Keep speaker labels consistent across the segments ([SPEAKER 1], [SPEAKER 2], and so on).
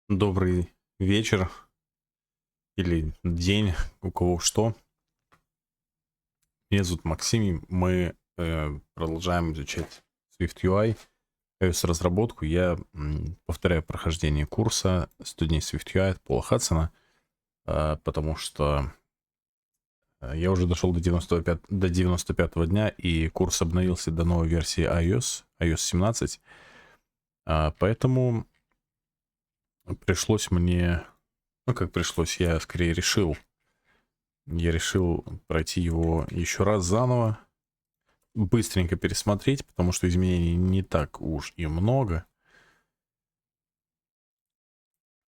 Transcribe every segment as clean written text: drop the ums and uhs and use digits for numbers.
[SPEAKER 1] Добрый вечер или день, у кого что. Меня зовут Максим, мы продолжаем изучать SwiftUI, iOS-разработку. Я повторяю прохождение курса 100 дней SwiftUI от Пола Хадсона, потому что я уже дошел до 95-го дня, и курс обновился до новой версии iOS 17. Поэтому пришлось мне... Ну, как пришлось, я скорее решил. Я решил пройти его еще раз заново, быстренько пересмотреть, потому что изменений не так уж и много.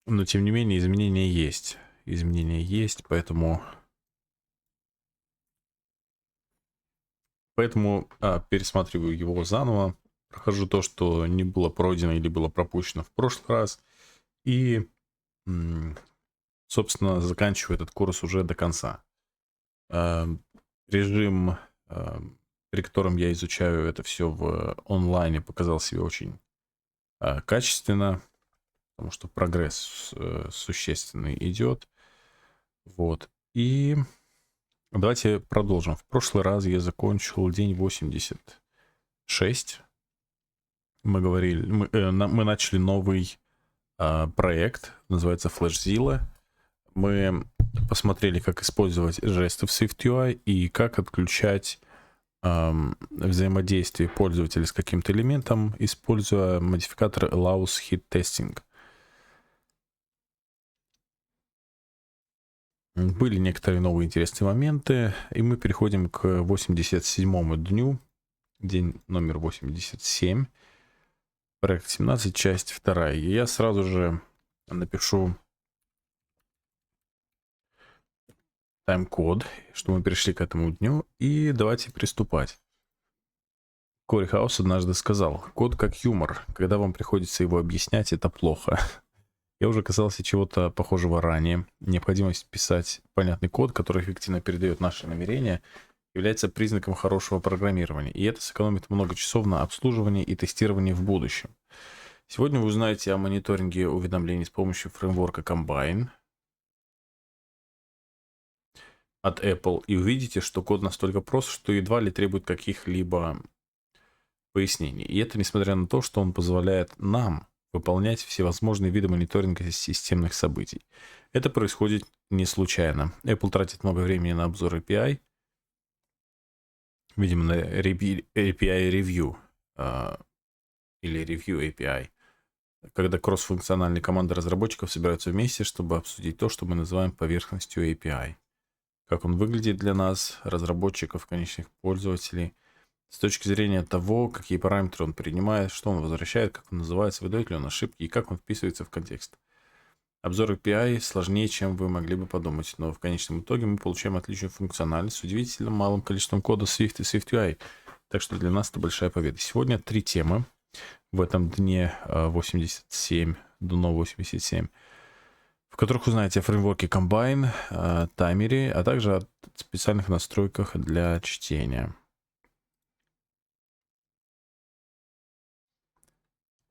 [SPEAKER 1] Но, тем не менее, изменения есть. Изменения есть, поэтому пересматриваю его заново. Прохожу то, что не было пройдено или было пропущено в прошлый раз. И, собственно, заканчиваю этот курс уже до конца. Режим, при котором я изучаю это все в онлайне, показал себя очень качественно, потому что прогресс существенный идет. Вот. И давайте продолжим. В прошлый раз я закончил день 86. Мы начали новый проект, называется Flashzilla. Мы посмотрели, как использовать жесты в SwiftUI и как отключать взаимодействие пользователя с каким-то элементом, используя модификатор allows hit testing. Были некоторые новые интересные моменты, и мы переходим к 87-му дню, день номер 87, проект 17, часть 2. И я сразу же напишу тайм-код, что мы перешли к этому дню, и давайте приступать. Кори Хаус однажды сказал: код как юмор, когда вам приходится его объяснять, это плохо. Я уже касался чего-то похожего ранее. Необходимость писать понятный код, который эффективно передает наши намерения, является признаком хорошего программирования, и это сэкономит много часов на обслуживании и тестировании в будущем. Сегодня вы узнаете о мониторинге уведомлений с помощью фреймворка Combine от Apple и увидите, что код настолько прост, что едва ли требует каких-либо пояснений. И это несмотря на то, что он позволяет нам выполнять всевозможные виды мониторинга системных событий. Это происходит не случайно. Apple тратит много времени на обзор API, видимо, на API review или review API, когда кроссфункциональные команды разработчиков собираются вместе, чтобы обсудить то, что мы называем поверхностью API. Как он выглядит для нас, разработчиков, конечных пользователей, с точки зрения того, какие параметры он принимает, что он возвращает, как он называется, выдает ли он ошибки и как он вписывается в контекст. Обзор API сложнее, чем вы могли бы подумать, но в конечном итоге мы получаем отличную функциональность с удивительно малым количеством кода Swift и SwiftUI. Так что для нас это большая победа. Сегодня 3 темы в этом дне 87 до 87, в которых узнаете о фреймворке Combine, таймере, а также о специальных настройках для чтения.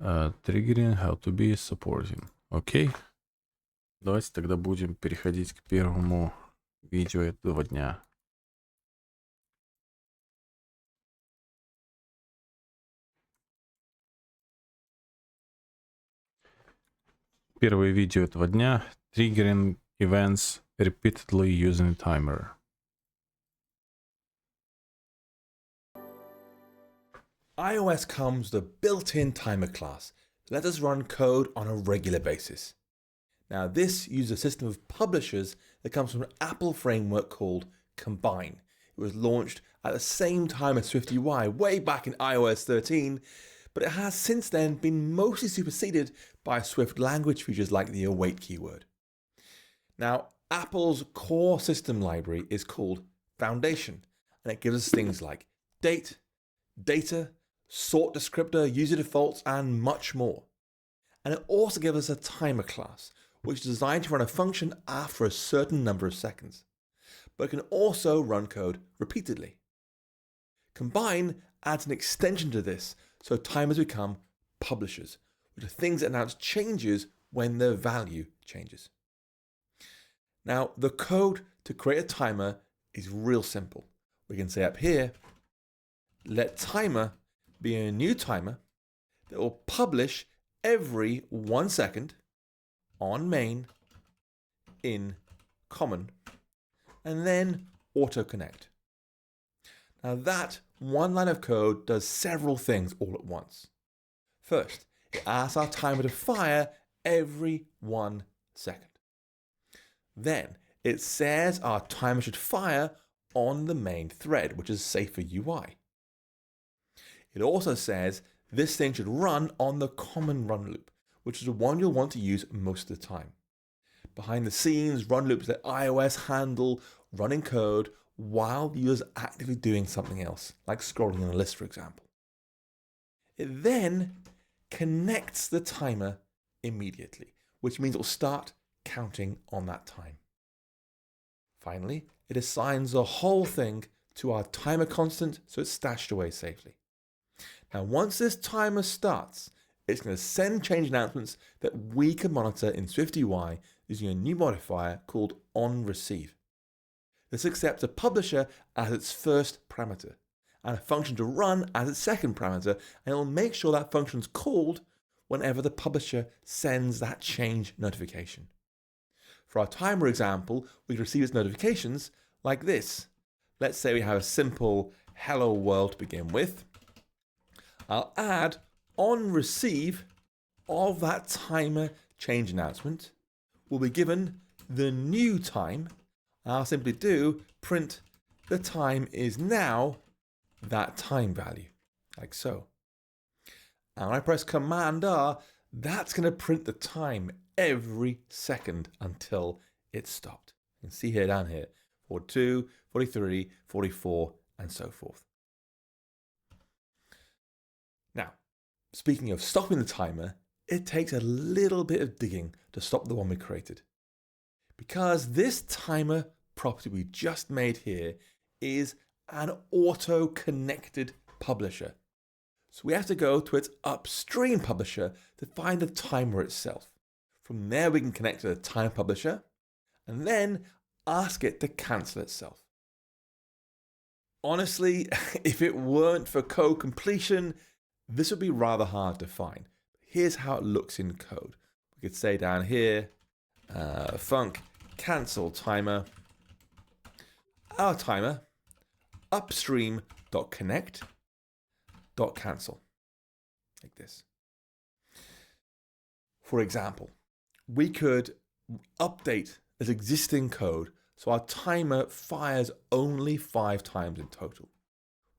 [SPEAKER 1] Triggering, how to be supporting. Окей. Давайте тогда будем переходить к первому видео этого дня. Первое видео этого дня. Triggering events repeatedly using timer.
[SPEAKER 2] iOS comes with a built-in timer class that lets us run code on a regular basis. Now, this uses a system of publishers that comes from an Apple framework called Combine. It was launched at the same time as SwiftUI way back in iOS 13, but it has since then been mostly superseded by Swift language features like the await keyword. Now, Apple's core system library is called Foundation, and it gives us things like date, data, sort descriptor, user defaults, and much more. And it also gives us a timer class, which is designed to run a function after a certain number of seconds, but it can also run code repeatedly. Combine adds an extension to this, so timers become publishers, which are things that announce changes when the value changes. Now, the code to create a timer is real simple. We can say up here, let timer be a new timer that will publish every 1 second on main in common, and then auto connect. Now that one line of code does several things all at once. First, it asks our timer to fire every 1 second. Then it says our timer should fire on the main thread, which is safe for UI. It also says this thing should run on the common run loop, which is the one you'll want to use most of the time. Behind the scenes, run loops let iOS handle running code while the user is actively doing something else, like scrolling in a list, for example. It then connects the timer immediately, which means it will start counting on that time. Finally, it assigns the whole thing to our timer constant so it's stashed away safely. Now, once this timer starts, it's going to send change announcements that we can monitor in SwiftUI using a new modifier called onReceive. This accepts a publisher as its first parameter and a function to run as its second parameter, and it will make sure that function is called whenever the publisher sends that change notification. For our timer example, we receive its notifications like this. Let's say we have a simple hello world to begin with. I'll add onReceive of that timer change announcement will be given the new time. I'll simply do print the time is now that time value, like so. And when I press Command R, that's going to print the time every second until it's stopped. You can see here down here, 42, 43, 44, and so forth. Now, speaking of stopping the timer, it takes a little bit of digging to stop the one we created. Because this timer property we just made here is an auto-connected publisher. So we have to go to its upstream publisher to find the timer itself. From there we can connect to the time publisher and then ask it to cancel itself. Honestly, if it weren't for code completion, this would be rather hard to find. Here's how it looks in code. We could say down here, func cancel timer, our timer, upstream.connect.cancel, like this. For example, we could update this existing code so our timer fires only 5 times in total.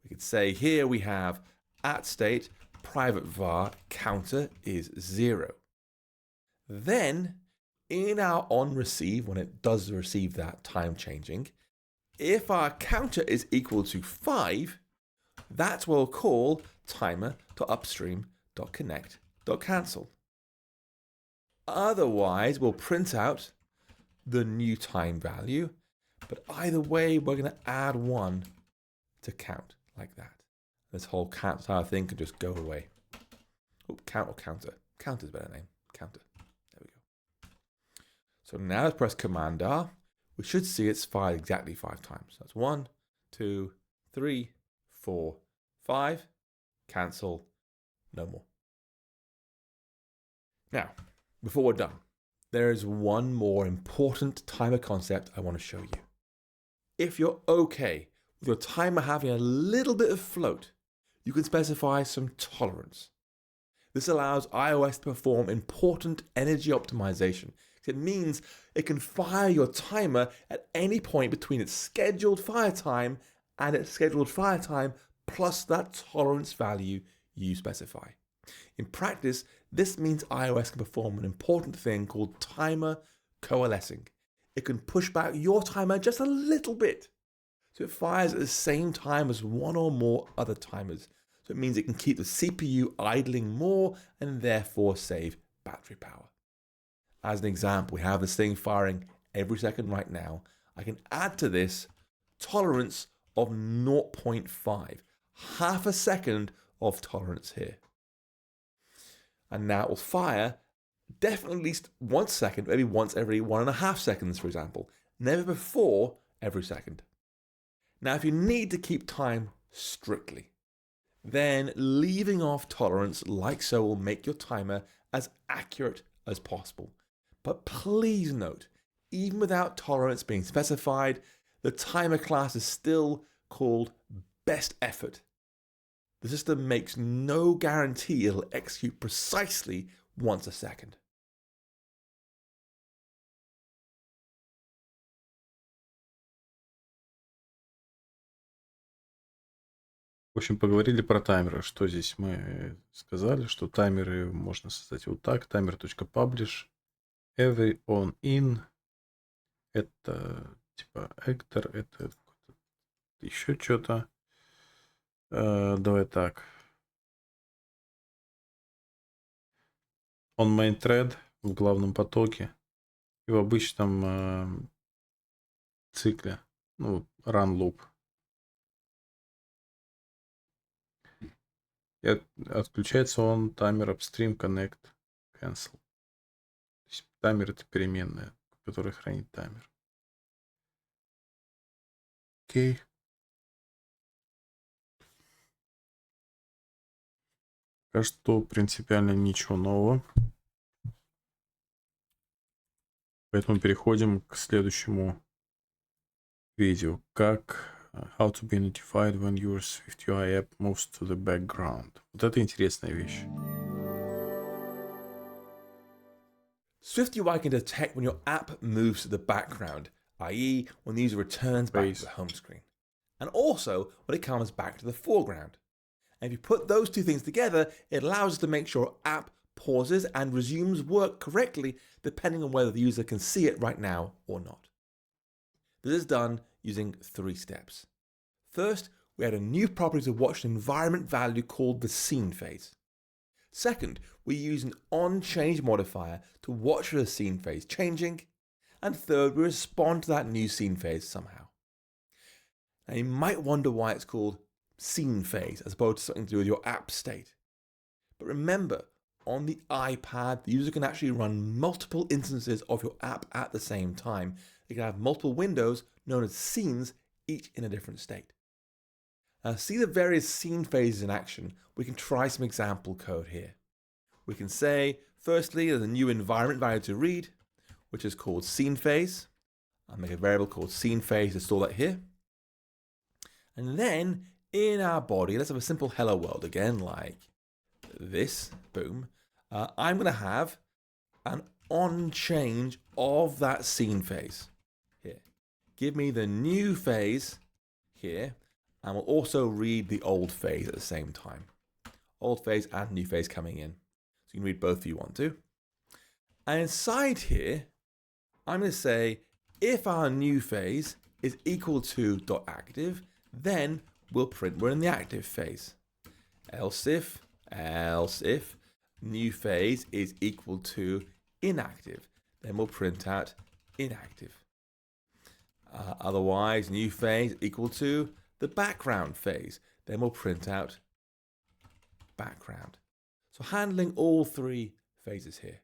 [SPEAKER 2] We could say here we have @state private var counter is 0. Then in our onReceive, when it does receive that time changing, if our counter is equal to 5, that's what we'll call timer.upstream.connect.cancel. Otherwise, we'll print out the new time value, but either way, we're going to add 1 to count, like that. This whole count thing can just go away. Oh, count or counter. Counter's a better name. Counter. There we go. So now let's press Command R. We should see it's fired exactly 5 times. That's 1, 2, 3, 4, 5. Cancel. No more. Now, before we're done, there is one more important timer concept I want to show you. If you're okay with your timer having a little bit of float, you can specify some tolerance. This allows iOS to perform important energy optimization. It means it can fire your timer at any point between its scheduled fire time and its scheduled fire time plus that tolerance value you specify. In practice, this means iOS can perform an important thing called timer coalescing. It can push back your timer just a little bit, so it fires at the same time as one or more other timers. So it means it can keep the CPU idling more and therefore save battery power. As an example, we have this thing firing every second right now. I can add to this tolerance of 0.5, half a second of tolerance here. And now it will fire Definitely at least once a second, maybe once every 1.5 seconds, for example. Never before every second. Now, if you need to keep time strictly, then leaving off tolerance like so will make your timer as accurate as possible. But please note, even without tolerance being specified, the timer class is still called best effort. The system makes no guarantee it'll execute precisely once a second.
[SPEAKER 1] В общем, поговорили про таймеры. Что здесь мы сказали, что таймеры можно создать вот так. Timer.publish, every on in. Это типа actor, это еще что-то. Давай так. On main thread в главном потоке и в обычном цикле. Ну, run loop. И отключается он таймер upstream connect cancel. То есть таймер это переменная, которая хранит таймер. Окей. Пока что принципиально ничего нового. Поэтому переходим к следующему видео. Как how to be notified when your SwiftUI app moves to the background. Вот это интересная вещь.
[SPEAKER 2] SwiftUI can detect when your app moves to the background, i.e. when the user returns back to the home screen, and also when it comes back to the foreground. And if you put those two things together, it allows us to make sure our app pauses and resumes work correctly depending on whether the user can see it right now or not. This is done using 3 steps. First, we add a new property to watch an environment value called the scene phase. Second, we use an onChange modifier to watch for the scene phase changing. And third, we respond to that new scene phase somehow. Now you might wonder why it's called scene phase as opposed to something to do with your app state. But remember, on the iPad, the user can actually run multiple instances of your app at the same time. They can have multiple windows known as scenes, each in a different state. Now, to see the various scene phases in action, we can try some example code here. We can say, firstly, there's a new environment value to read, which is called scene phase. I'll make a variable called scene phase to store that here. And then in our body, let's have a simple hello world again, like this, boom. I'm going to have an onChange of that scene phase here. Give me the new phase here, and we'll also read the old phase at the same time. Old phase and new phase coming in. So you can read both if you want to. And inside here, I'm going to say if our new phase is equal to .active, then we'll print we're in the active phase. Else if new phase is equal to inactive, then we'll print out inactive. Otherwise, new phase equal to the background phase, then we'll print out background. So handling all 3 phases here.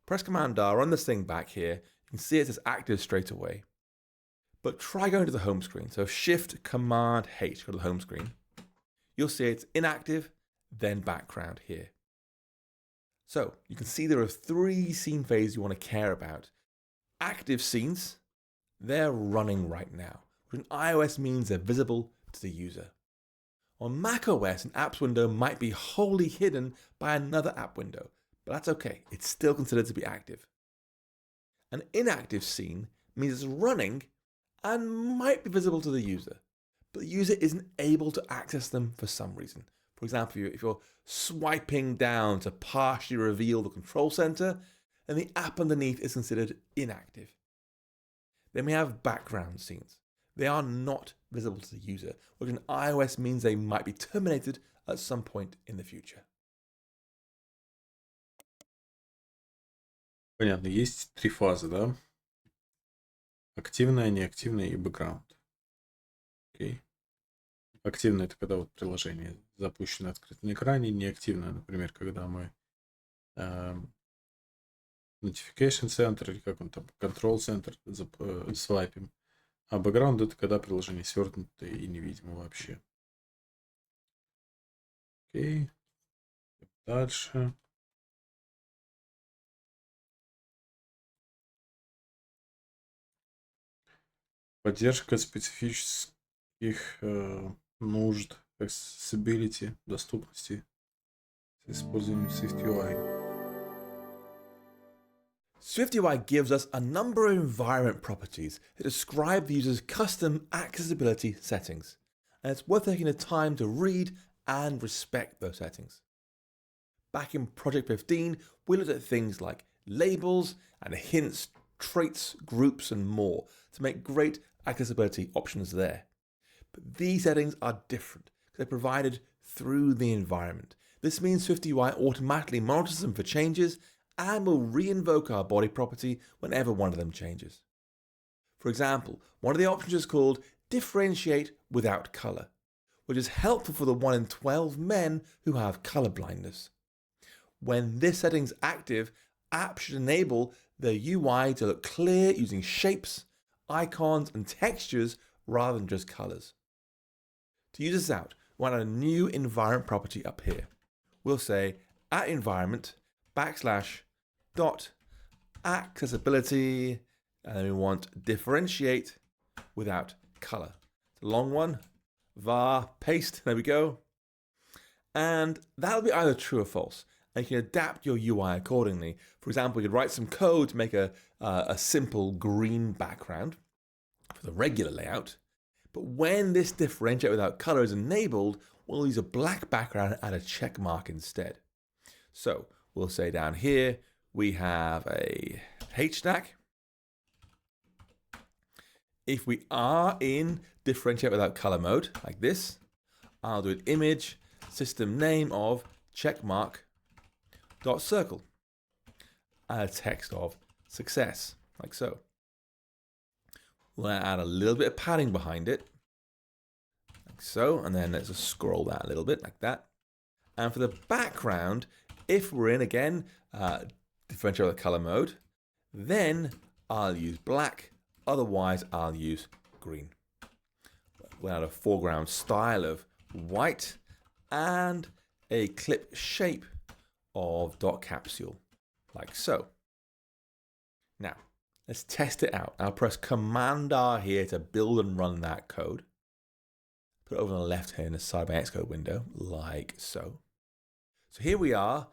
[SPEAKER 2] Press Command R, run this thing back here. You can see it says active straight away. But try going to the home screen. So Shift Command H, go to the home screen. You'll see it's inactive, then background here. So you can see there are 3 scene phases you want to care about. Active scenes, they're running right now, which in iOS means they're visible to the user. On macOS, an apps window might be wholly hidden by another app window, but that's okay. It's still considered to be active. An inactive scene means it's running and might be visible to the user, but the user isn't able to access them for some reason. For example, if you're swiping down to partially reveal the control center, then the app underneath is considered inactive. Then we have background scenes. They are not visible to the user, which in iOS means they might be terminated at some point in the future.
[SPEAKER 1] Понятно, есть 3 фазы, да? Активная, неактивная и бэкграунд. Окей. Активная — это когда вот приложение запущено, открыто на экране. Неактивная, например, когда мы Notification Center, или как он там, Control Center свайпим. А background — это когда приложение свернуто и невидимо вообще. Окей. Дальше. Поддержка специфических нужд, accessibility, доступности с использованием SwiftUI.
[SPEAKER 2] SwiftUI gives us a number of environment properties that describe the user's custom accessibility settings, and it's worth taking the time to read and respect those settings. Back in Project 15, we looked at things like labels and hints, traits, groups, and more to make great accessibility options there. But these settings are different because they're provided through the environment. This means SwiftUI automatically monitors them for changes and will re-invoke our body property whenever one of them changes. For example, one of the options is called Differentiate Without Color, which is helpful for the 1 in 12 men who have color blindness. When this setting's active, apps should enable the UI to look clear using shapes, icons, and textures rather than just colors. To use this out, we want a new environment property up here. We'll say @environment /dot accessibility, and then we want differentiate without color. It's a long one. Var paste, there we go. And that'll be either true or false. And you can adapt your UI accordingly. For example, you could write some code to make a simple green background for the regular layout. But when this differentiate without color is enabled, we'll use a black background and add a check mark instead. So we'll say down here, we have a H stack. If we are in differentiate without color mode, like this, I'll do an image system name of checkmark.circle and a text of success, like so. We'll add a little bit of padding behind it, like so, and then let's just scroll that a little bit, like that. And for the background, if we're in, again, differentiate with color mode, then I'll use black, otherwise I'll use green. We'll add a foreground style of white and a clip shape of dot capsule, like so. Now, let's test it out. I'll press Command R here to build and run that code. Put it over on the left here in the side by Xcode window, like so. So here we are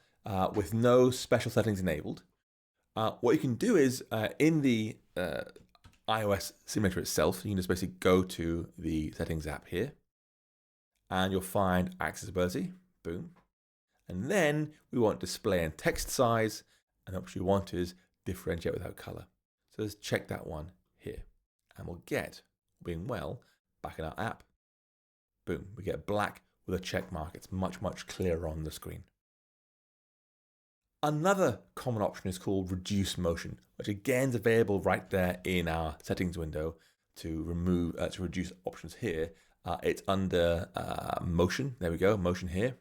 [SPEAKER 2] with no special settings enabled. What you can do is in the iOS simulator itself, you can just basically go to the settings app here and you'll find accessibility, boom. And then we want display and text size, and the option we want is differentiate without color. So let's check that one here. And we'll get, being well, back in our app, boom, we get black with a check mark. It's much, much clearer on the screen. Another common option is called reduce motion, which again is available right there in our settings window to reduce options here. It's under motion. There we go, motion here.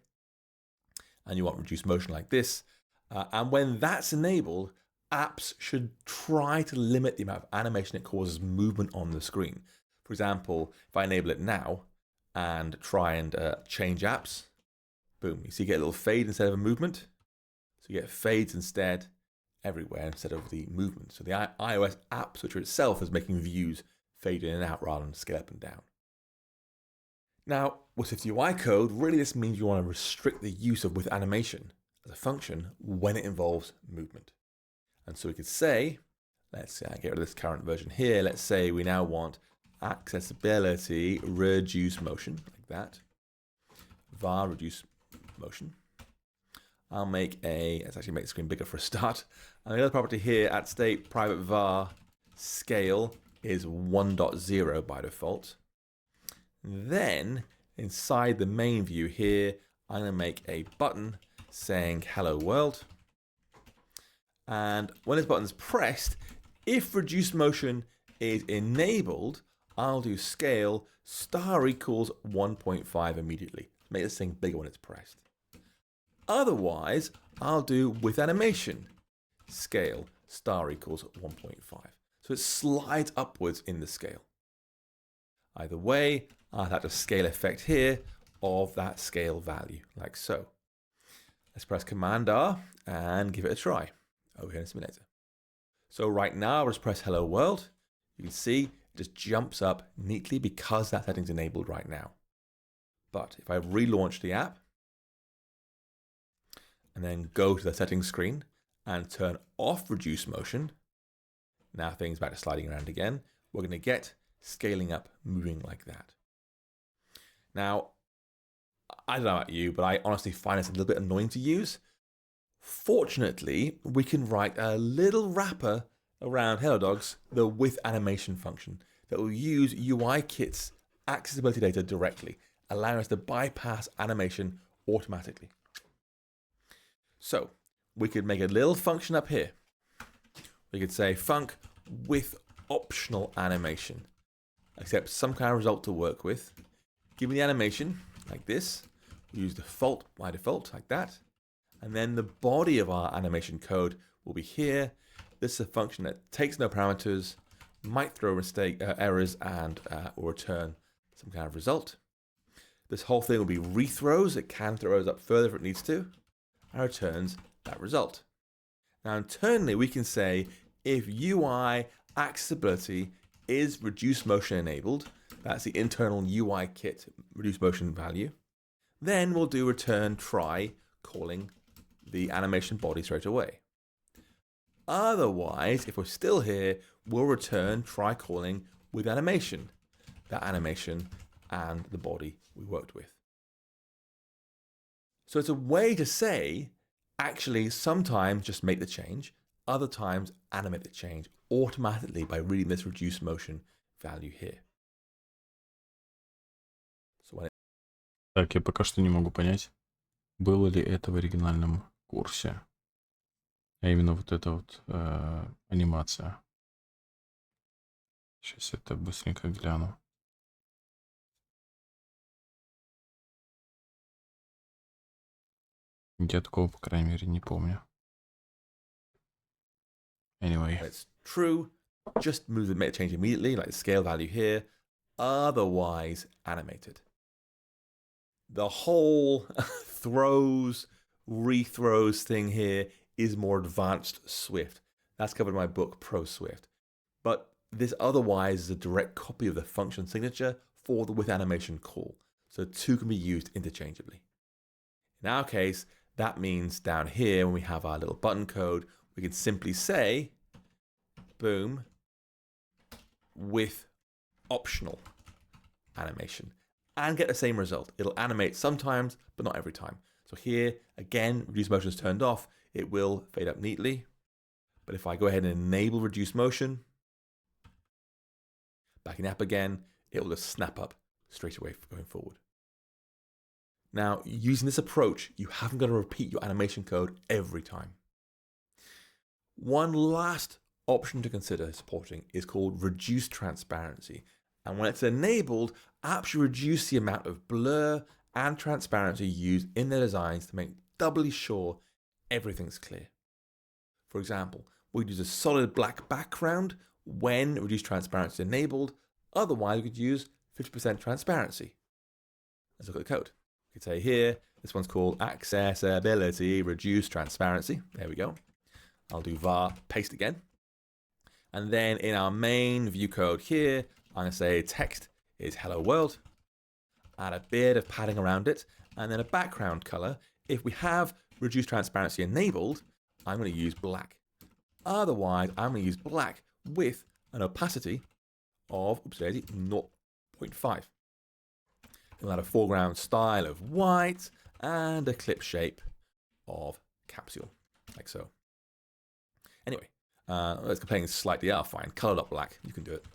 [SPEAKER 2] And you want reduce motion like this. And when that's enabled, apps should try to limit the amount of animation it causes movement on the screen. For example, if I enable it now and try and change apps, boom, you see you get a little fade instead of a movement. So you get fades instead everywhere instead of the movement. So the iOS app switcher itself is making views fade in and out rather than scale up and down. Now, with SwiftUI code, really this means you want to restrict the use of with animation as a function when it involves movement. And so we could say, let's get rid of this current version here. Let's say we now want accessibility reduce motion, like that. Var reduce motion. I'll make let's actually make the screen bigger for a start. And the other property here at state private var scale is 1.0 by default. Then inside the main view here, I'm going to make a button saying hello world. And when this button is pressed, if reduce motion is enabled, I'll do scale star equals 1.5 immediately. Make this thing bigger when it's pressed. Otherwise, I'll do with animation. Scale star equals 1.5. So it slides upwards in the scale. Either way, I'll have a scale effect here of that scale value, like so. Let's press Command R and give it a try over here in the simulator. So right now, I'll just press Hello World. You can see it just jumps up neatly because that setting's enabled right now. But if I relaunch the app and then go to the settings screen and turn off reduce motion, now things back to sliding around again, we're going to get scaling up, moving like that. Now, I don't know about you, but I honestly find this a little bit annoying to use. Fortunately, we can write a little wrapper around Hello Dogs, the with animation function, that will use UIKit's accessibility data directly, allowing us to bypass animation automatically. So we could make a little function up here. We could say func with optional animation, accept some kind of result to work with. Give me the animation like this. We use default by default like that. And then the body of our animation code will be here. This is a function that takes no parameters, might throw errors and will return some kind of result. This whole thing will be rethrows. It can throw those up further if it needs to, and returns that result. Now internally, we can say if UI accessibility is reduce motion enabled, that's the internal UIKit reduce motion value, then we'll do return try calling the animation body straight away. Otherwise, if we're still here, we'll return try calling with animation, that animation and the body we worked with. So it's a way to say, actually, sometimes just make the change, other times animate the change automatically by reading this reduce motion value here. So when
[SPEAKER 1] Так, я пока что не могу понять, было ли это в оригинальном курсе. А именно вот эта вот анимация. Сейчас это быстренько гляну. Я такого, по крайней мере, не помню. Anyway.
[SPEAKER 2] it's true, just move the change immediately, like the scale value here, otherwise animated. The whole throws, rethrows thing here is more advanced Swift. That's covered in my book, Pro Swift. But this otherwise is a direct copy of the function signature for the with animation call. So two can be used interchangeably. In our case, that means down here when we have our little button code, we can simply say, boom, with optional animation and get the same result. It'll animate sometimes, but not every time. So here, again, reduce motion is turned off. It will fade up neatly. But if I go ahead and enable reduce motion, back in the app again, it will just snap up straight away going forward. Now, using this approach, you haven't got to repeat your animation code every time. One last option to consider supporting is called reduce transparency. And when it's enabled, apps should reduce the amount of blur and transparency used in their designs to make doubly sure everything's clear. For example, we'd use a solid black background when reduce transparency is enabled. Otherwise, we could use 50% transparency. Let's look at the code. We could say here, this one's called accessibility, reduce transparency. There we go. I'll do var, paste again. And then in our main view code here, I'm going to say text is hello world. Add a bit of padding around it. And then a background color. If we have reduce transparency enabled, I'm going to use black. Otherwise, I'm going to use black with an opacity of 0.5. We'll add a foreground style of white and a clip shape of capsule, like so. Anyway, let's complain slightly. Fine. Color dot black. You can do it.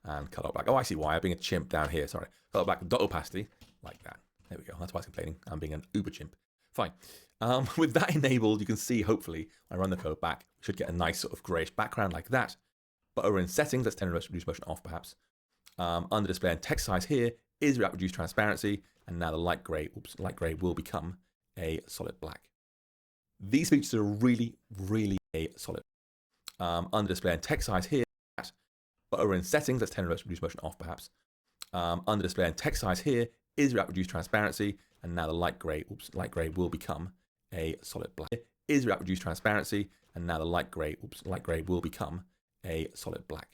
[SPEAKER 2] And color dot black. Oh, I see why. I'm being a chimp down here. Sorry. Color black dot opacity, like that. There we go. That's why it's complaining. I'm being an uber chimp. Fine. With that enabled, you can see, hopefully, when I run the code back, we should get a nice sort of grayish background like that. But over in settings, let's turn reduce motion off, perhaps. Under display and text size here is reduce transparency, and now the light gray will become a solid black. These features are really, really solid. Under display and text size here, but over in settings, let's turn reduce motion off perhaps. Under display and text size here is without reduced transparency, and now the light gray will become a solid black. Is without reduced transparency, and now the light gray will become a solid black.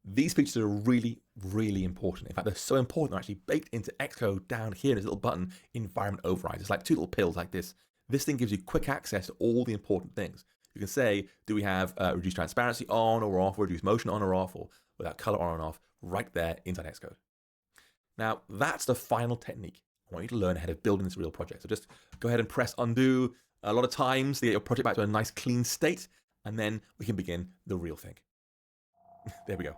[SPEAKER 2] These features are really, really important. In fact, they're so important they're actually baked into Xcode down here in this little button, environment overrides. It's like two little pills like this. This thing gives you quick access to all the important things. You can say, do we have reduced transparency on or off, or reduced motion on or off, or without color on and off, right there inside Xcode. Now, that's the final technique I want you to learn ahead of building this real project. So just go ahead and press undo a lot of times to get your project back to a nice clean state, and then we can begin the real thing. There we go.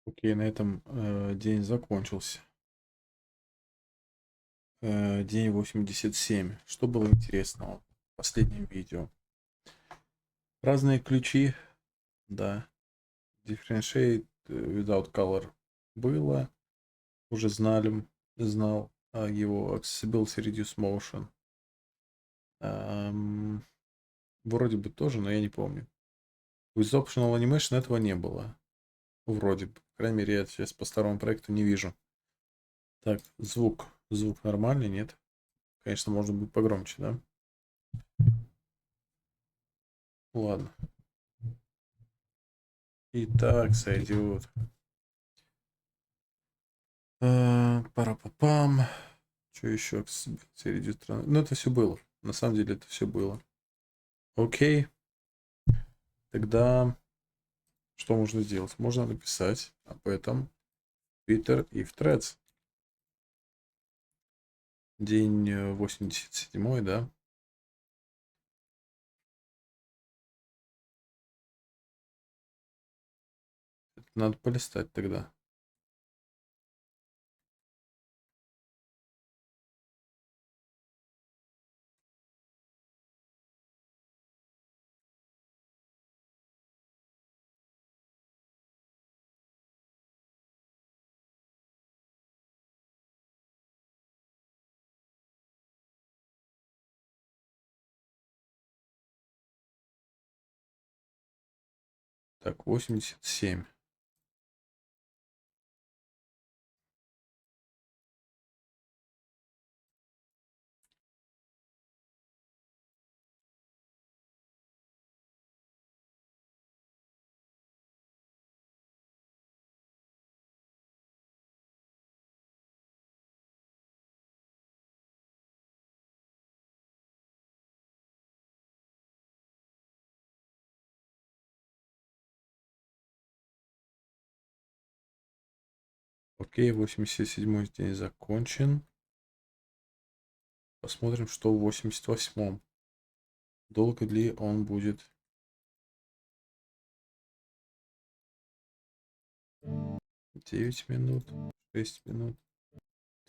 [SPEAKER 1] Окей, на этом день закончился. День 87. Что было интересного в последнем видео? Разные ключи, да. Differentiate without color было. Уже знал его Accessibility Reduce Motion. Вроде бы тоже, но я не помню. With Optional Animation этого не было. Вроде бы. По крайней мере, я сейчас по старому проекту не вижу. Так, звук. Звук нормальный, нет? Конечно, можно будет погромче, да? Ладно. Итак, сойдет. Пара-па-пам. Что еще? Ну, это все было. На самом деле, это все было. Окей. Тогда что можно сделать? Можно написать об этом Twitter и в Threads. День 87, да? Это надо полистать тогда. Так, 87. Окей, 87 день закончен. Посмотрим, что в 88-м. Долго ли он будет? 9 минут, 6 минут,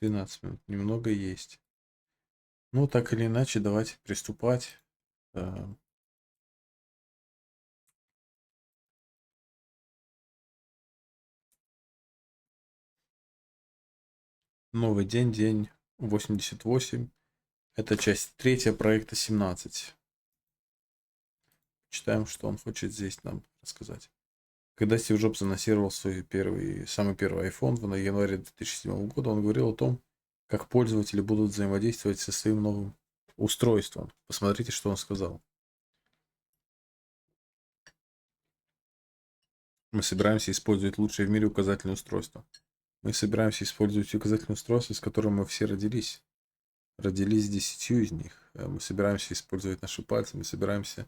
[SPEAKER 1] 12 минут. Немного есть. Ну, так или иначе, давайте приступать. Новый день, день 88. Это часть 3 проекта 17. Читаем, что он хочет здесь нам рассказать. Когда Стив Джобс анонсировал свой самый первый iPhone в январе 2007 года, он говорил о том, как пользователи будут взаимодействовать со своим новым устройством. Посмотрите, что он сказал. Мы собираемся использовать лучшее в мире указательное устройство. Мы собираемся использовать указательное устройство, с которым мы все родились. Родились 10 из них. Мы собираемся использовать наши пальцы. Мы собираемся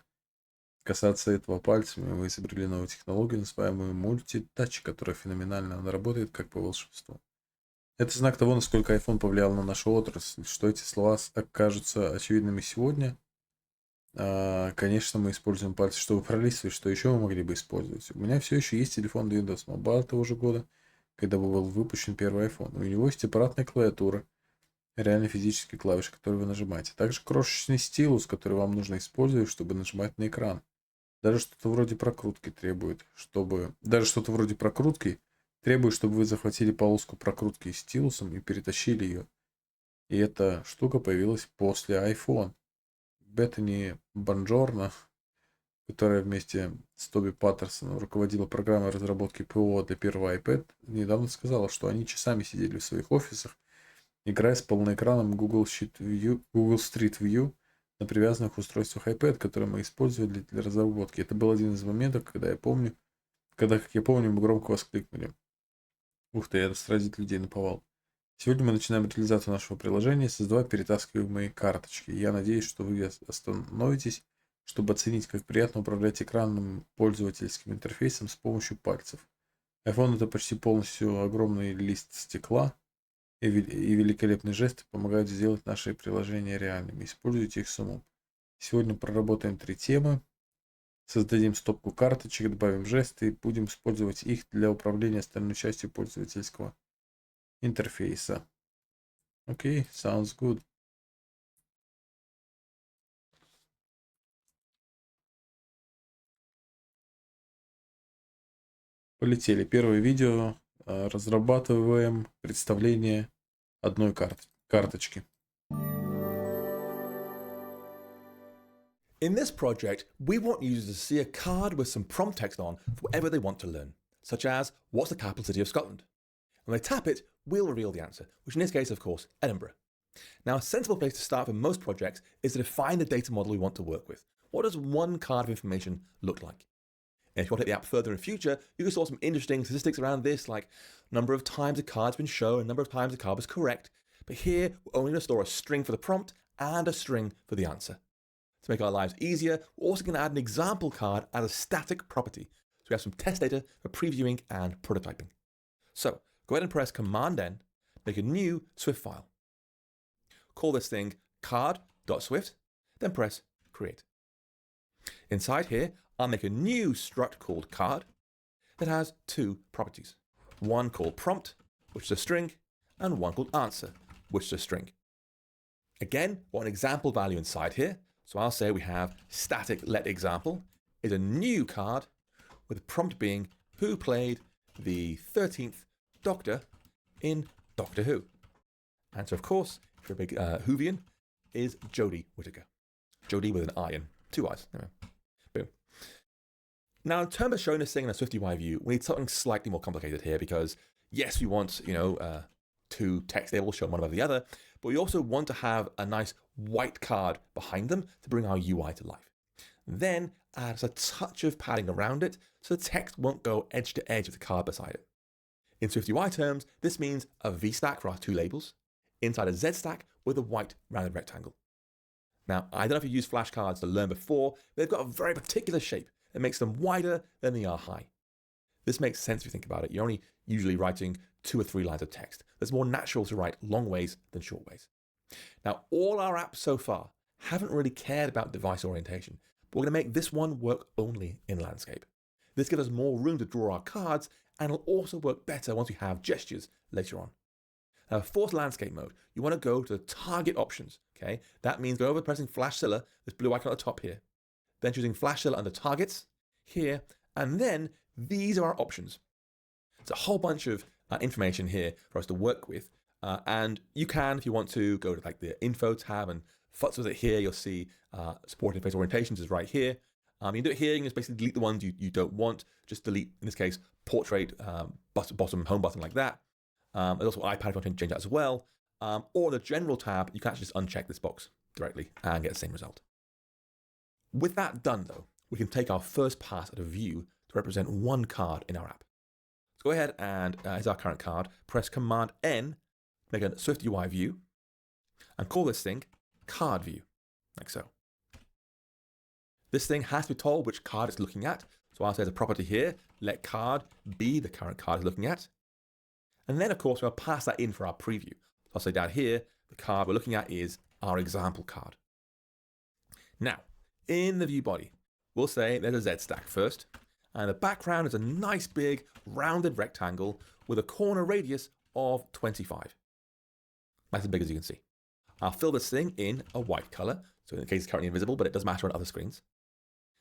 [SPEAKER 1] касаться этого пальцами. Мы изобрели новую технологию, называемую мультитач, которая феноменально. Она работает как по волшебству. Это знак того, насколько iPhone повлиял на нашу отрасль. Что эти слова окажутся очевидными сегодня. Конечно, мы используем пальцы, чтобы пролистывать. Что еще мы могли бы использовать? У меня все еще есть телефон Windows Mobile того же года, когда был выпущен первый iPhone. У него есть аппаратная клавиатура, реально физические клавиши, которые вы нажимаете. Также крошечный стилус, который вам нужно использовать, чтобы нажимать на экран. Даже что-то вроде прокрутки требует, чтобы вы захватили полоску прокрутки стилусом и перетащили ее И эта штука появилась после iPhone. Беттани Бонджорно, которая вместе с Тоби Паттерсоном руководила программой разработки ПО для первого iPad, недавно сказала, что они часами сидели в своих офисах, играя с полноэкранным Google Street View на привязанных устройствах iPad, которые мы использовали для разработки. Это был один из моментов, когда, как я помню, мы громко воскликнули: «Ух ты, это сразит людей наповал». Сегодня мы начинаем реализацию нашего приложения, создавая перетаскиваемые карточки. Я надеюсь, что вы остановитесь, чтобы оценить, как приятно управлять экранным пользовательским интерфейсом с помощью пальцев. iPhone — это почти полностью огромный лист стекла, и великолепные жесты помогают сделать наши приложения реальными. Используйте их с умом. Сегодня проработаем 3 темы. Создадим стопку карточек, добавим жесты и будем использовать их для управления остальной частью пользовательского интерфейса. Окей, sounds good. Полетели. Первое видео. Разрабатываем представление одной карточки.
[SPEAKER 2] In this project, we want users to see a card with some prompt text on for whatever they want to learn, such as, what's the capital city of Scotland? When they tap it, we'll reveal the answer, which in this case, of course, Edinburgh. Now, a sensible place to start for most projects is to define the data model we want to work with. What does one card of information look like? And if you want to take the app further in future, you can store some interesting statistics around this, like number of times a card's been shown and number of times the card was correct. But here, we're only going to store a string for the prompt and a string for the answer. To make our lives easier, we're also going to add an example card as a static property. So we have some test data for previewing and prototyping. So go ahead and press Command-N, make a new Swift file. Call this thing card.swift, then press create. Inside here, I'll make a new struct called card that has 2 properties. One called prompt, which is a string, and one called answer, which is a string. Again, we want an example value inside here. So I'll say we have static let example is a new card with the prompt being who played the 13th Doctor in Doctor Who. Answer, of course, if you're a big Whovian, is Jodie Whittaker. Jodie with an I and 2 I's. Anyway, boom. Now, in terms of showing this thing in a SwiftUI view, we need something slightly more complicated here because, yes, we want, 2 text labels shown one above the other, but we also want to have a nice white card behind them to bring our UI to life. Then add a touch of padding around it so the text won't go edge to edge of the card beside it. In SwiftUI terms, this means a V stack for our 2 labels inside a Z stack with a white rounded rectangle. Now, I don't know if you used flashcards to learn before, but they've got a very particular shape that makes them wider than they are high. This makes sense if you think about it. You're only usually writing 2 or 3 lines of text. It's more natural to write long ways than short ways. Now, all our apps so far haven't really cared about device orientation, but we're going to make this one work only in landscape. This gives us more room to draw our cards, and it'll also work better once we have gestures later on. Now, for landscape mode, you want to go to the target options, okay? That means go over pressing Flashzilla, this blue icon at the top here, then choosing Flashzilla under targets here, and then these are our options. It's a whole bunch of information here for us to work with. And you can, if you want to, go to like the info tab and futz with it here. You'll see support interface orientations is right here. You can do it here. You can just basically delete the ones you don't want. Just delete, in this case, portrait, bottom, home button like that. There's also iPad if you want to change that as well. Or the general tab, you can actually just uncheck this box directly and get the same result. With that done, though, we can take our first pass at a view to represent one card in our app. So go ahead and, here's our current card, press Command-N, make a SwiftUI view, and call this thing card view, like so. This thing has to be told which card it's looking at. So I'll say as a property here, let card be the current card it's looking at. And then, of course, we'll pass that in for our preview. So I'll say down here, the card we're looking at is our example card. Now, in the view body, we'll say there's a Z stack first, and the background is a nice big rounded rectangle with a corner radius of 25. That's as big as you can see. I'll fill this thing in a white color, so in the case it's currently invisible, but it does matter on other screens.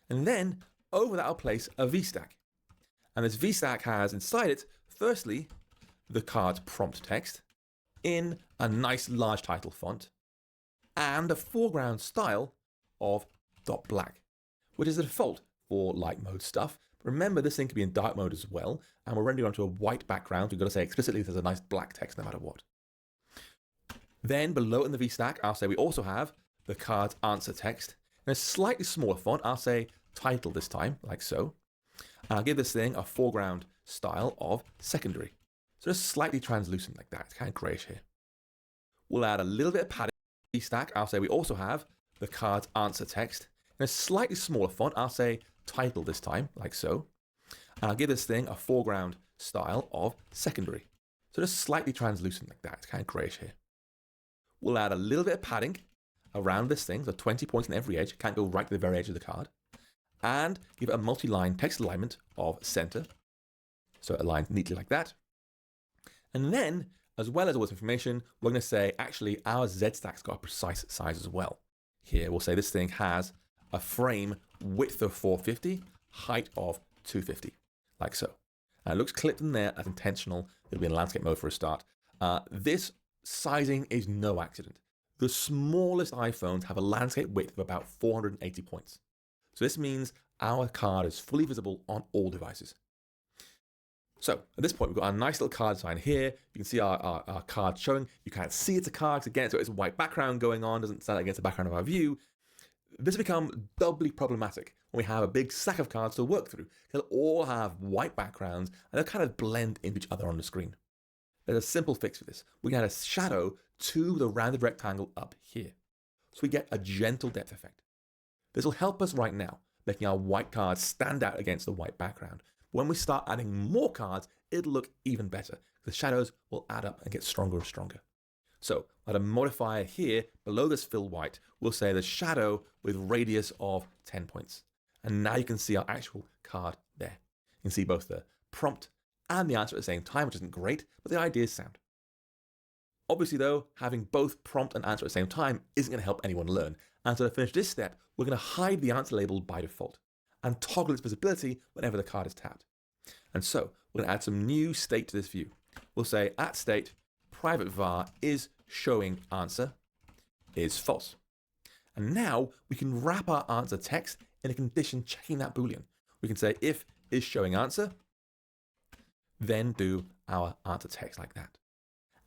[SPEAKER 2] And then over that I'll place a V stack. And this V stack has inside it, firstly, the card's prompt text, in a nice large title font and a foreground style of .black, which is the default for light mode stuff. Remember, this thing can be in dark mode as well, and we're rendering onto a white background. We've got to say explicitly there's a nice black text no matter what. Then below in the VStack, I'll say we also have the card's answer text. In a slightly smaller font, I'll say title this time, like so. And I'll give this thing a foreground style of secondary. So just slightly translucent like that. It's kind of grayish here. We'll add a little bit of padding to the VStack. I'll say we also have the card's answer text. In a slightly smaller font, I'll say title this time, like so. And I'll give this thing a foreground style of secondary. So just slightly translucent like that. It's kind of grayish here. We'll add a little bit of padding around this thing, so 20 points on every edge. Can't go right to the very edge of the card. And give it a multi-line text alignment of center. So it aligns neatly like that. And then, as well as all this information, we're going to say, actually, our Z-stack's got a precise size as well. Here, we'll say this thing has a frame width of 450, height of 250, like so. And it looks clipped in there as intentional. It'll be in landscape mode for a start. This sizing is no accident. The smallest iPhones have a landscape width of about 480 points. So this means our card is fully visible on all devices. So at this point, we've got our nice little card design here. You can see our card showing. You can't see it's a card because again, it's a white background going on, doesn't stand against the background of our view. This has become doubly problematic when we have a big stack of cards to work through. They'll all have white backgrounds and they'll kind of blend into each other on the screen. There's a simple fix for this. We can add a shadow to the rounded rectangle up here. So we get a gentle depth effect. This will help us right now, making our white cards stand out against the white background. When we start adding more cards, it'll look even better. The shadows will add up and get stronger and stronger. So at a modifier here, below this fill white, we'll say the shadow with radius of 10 points. And now you can see our actual card there. You can see both the prompt and the answer at the same time, which isn't great, but the idea is sound. Obviously though, having both prompt and answer at the same time isn't going to help anyone learn. And so to finish this step, we're going to hide the answer label by default and toggle its visibility whenever the card is tapped. And so we're going to add some new state to this view. We'll say at state, private var is showing answer is false. And now we can wrap our answer text in a condition checking that Boolean. We can say if is showing answer, then do our answer text like that.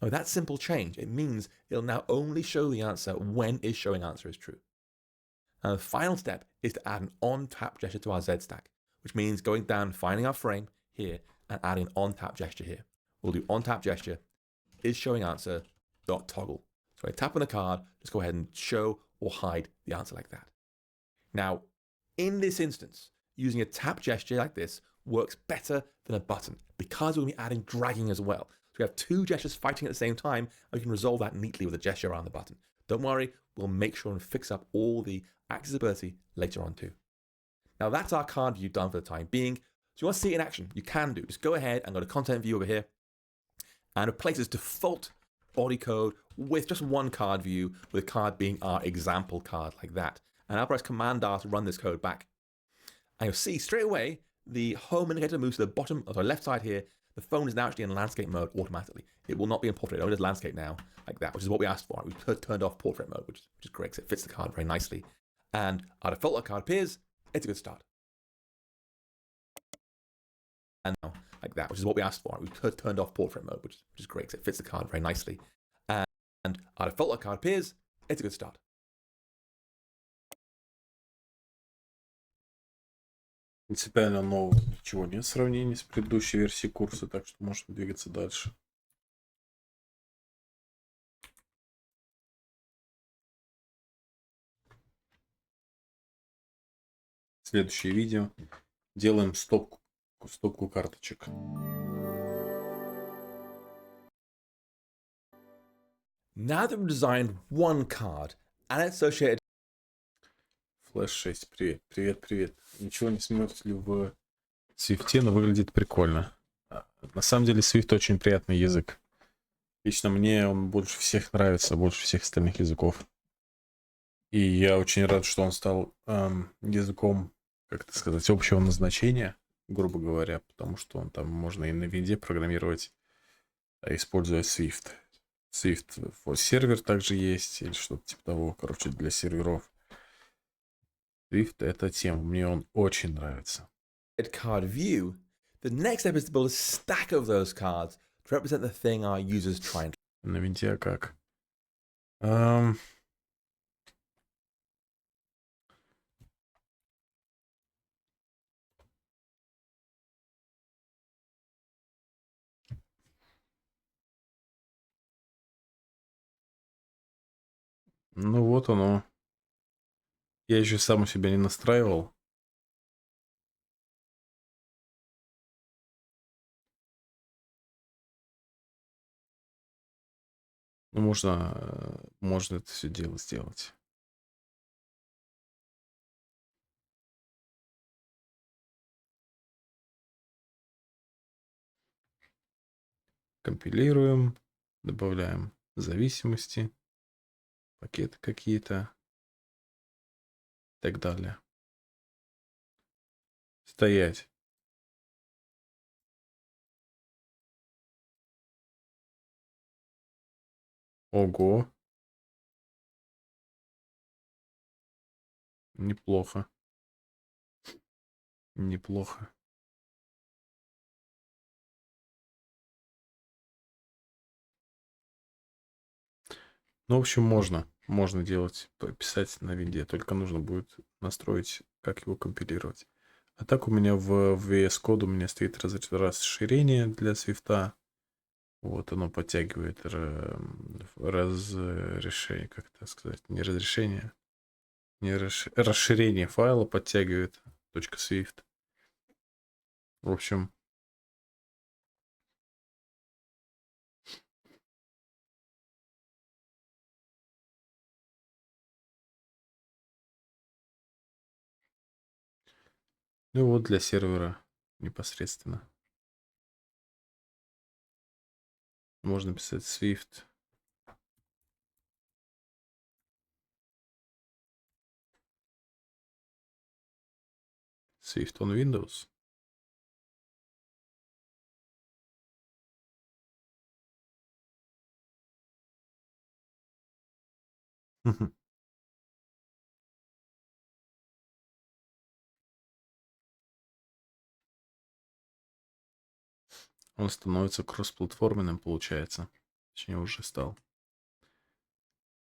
[SPEAKER 2] And with that simple change, it means it'll now only show the answer when is showing answer is true. And the final step is to add an on-tap gesture to our Z stack, which means going down, finding our frame here, and adding an on-tap gesture here. We'll do on-tap gesture is showing answer dot toggle. So when I tap on the card, just go ahead and show or hide the answer like that. Now, in this instance, using a tap gesture like this works better than a button because we'll be adding dragging as well. So we have two gestures fighting at the same time, and we can resolve that neatly with a gesture around the button. Don't worry, we'll make sure and fix up all the accessibility later on too. Now that's our card view done for the time being. So you want to see it in action, you can do. Just go ahead and go to content view over here and replace its default body code with just one card view, with a card being our example card like that. And I'll press Command R to run this code back. And you'll see straight away the home indicator moves to the bottom of the left side here. The phone is now actually in landscape mode automatically. It will not be in portrait, it only does landscape now, like that, which is what we asked for. We turned off portrait mode, which is great because it fits the card very nicely. And our default card appears. It's a good start. And now, like that, which is what we asked for. We turned off portrait mode, which is great because it fits the card very nicely. And our default card appears. It's a good start.
[SPEAKER 1] Принципиально нового ничего нет в сравнении с предыдущей версией курса, так что можно двигаться дальше. Следующее видео. Делаем стопку карточек.
[SPEAKER 2] Now that we've designed one card and its associated
[SPEAKER 1] Flash 6, привет, привет, привет. Ничего не смотрите ли в Swift, но выглядит прикольно. На самом деле Swift очень приятный язык. Лично мне он больше всех нравится, больше всех остальных языков. И я очень рад, что он стал языком, как это сказать, общего назначения, грубо говоря, потому что он там можно и на винде программировать, используя Swift. Swift for сервер также есть, или что-то типа того, короче, для серверов. Swift — это тема, мне он очень нравится.
[SPEAKER 2] Card view, the next step is to build a stack of those cards to represent the thing our users try and...
[SPEAKER 1] На винте как? Ну вот оно. Я еще сам у себя не настраивал. Ну, можно это все дело сделать. Компилируем, добавляем зависимости, пакеты какие-то и так далее. Стоять. Ого. Неплохо. Неплохо. Ну, в общем, можно делать, писать на винде, только нужно будет настроить, как его компилировать. А так у меня в VS Code у меня стоит расширение для Swift. Вот оно подтягивает разрешение, как это сказать, не разрешение, расширение файла подтягивает .swift. В общем, ну вот для сервера непосредственно. Можно писать Swift. Swift on Windows. Он становится кроссплатформенным, получается. Точнее, уже стал.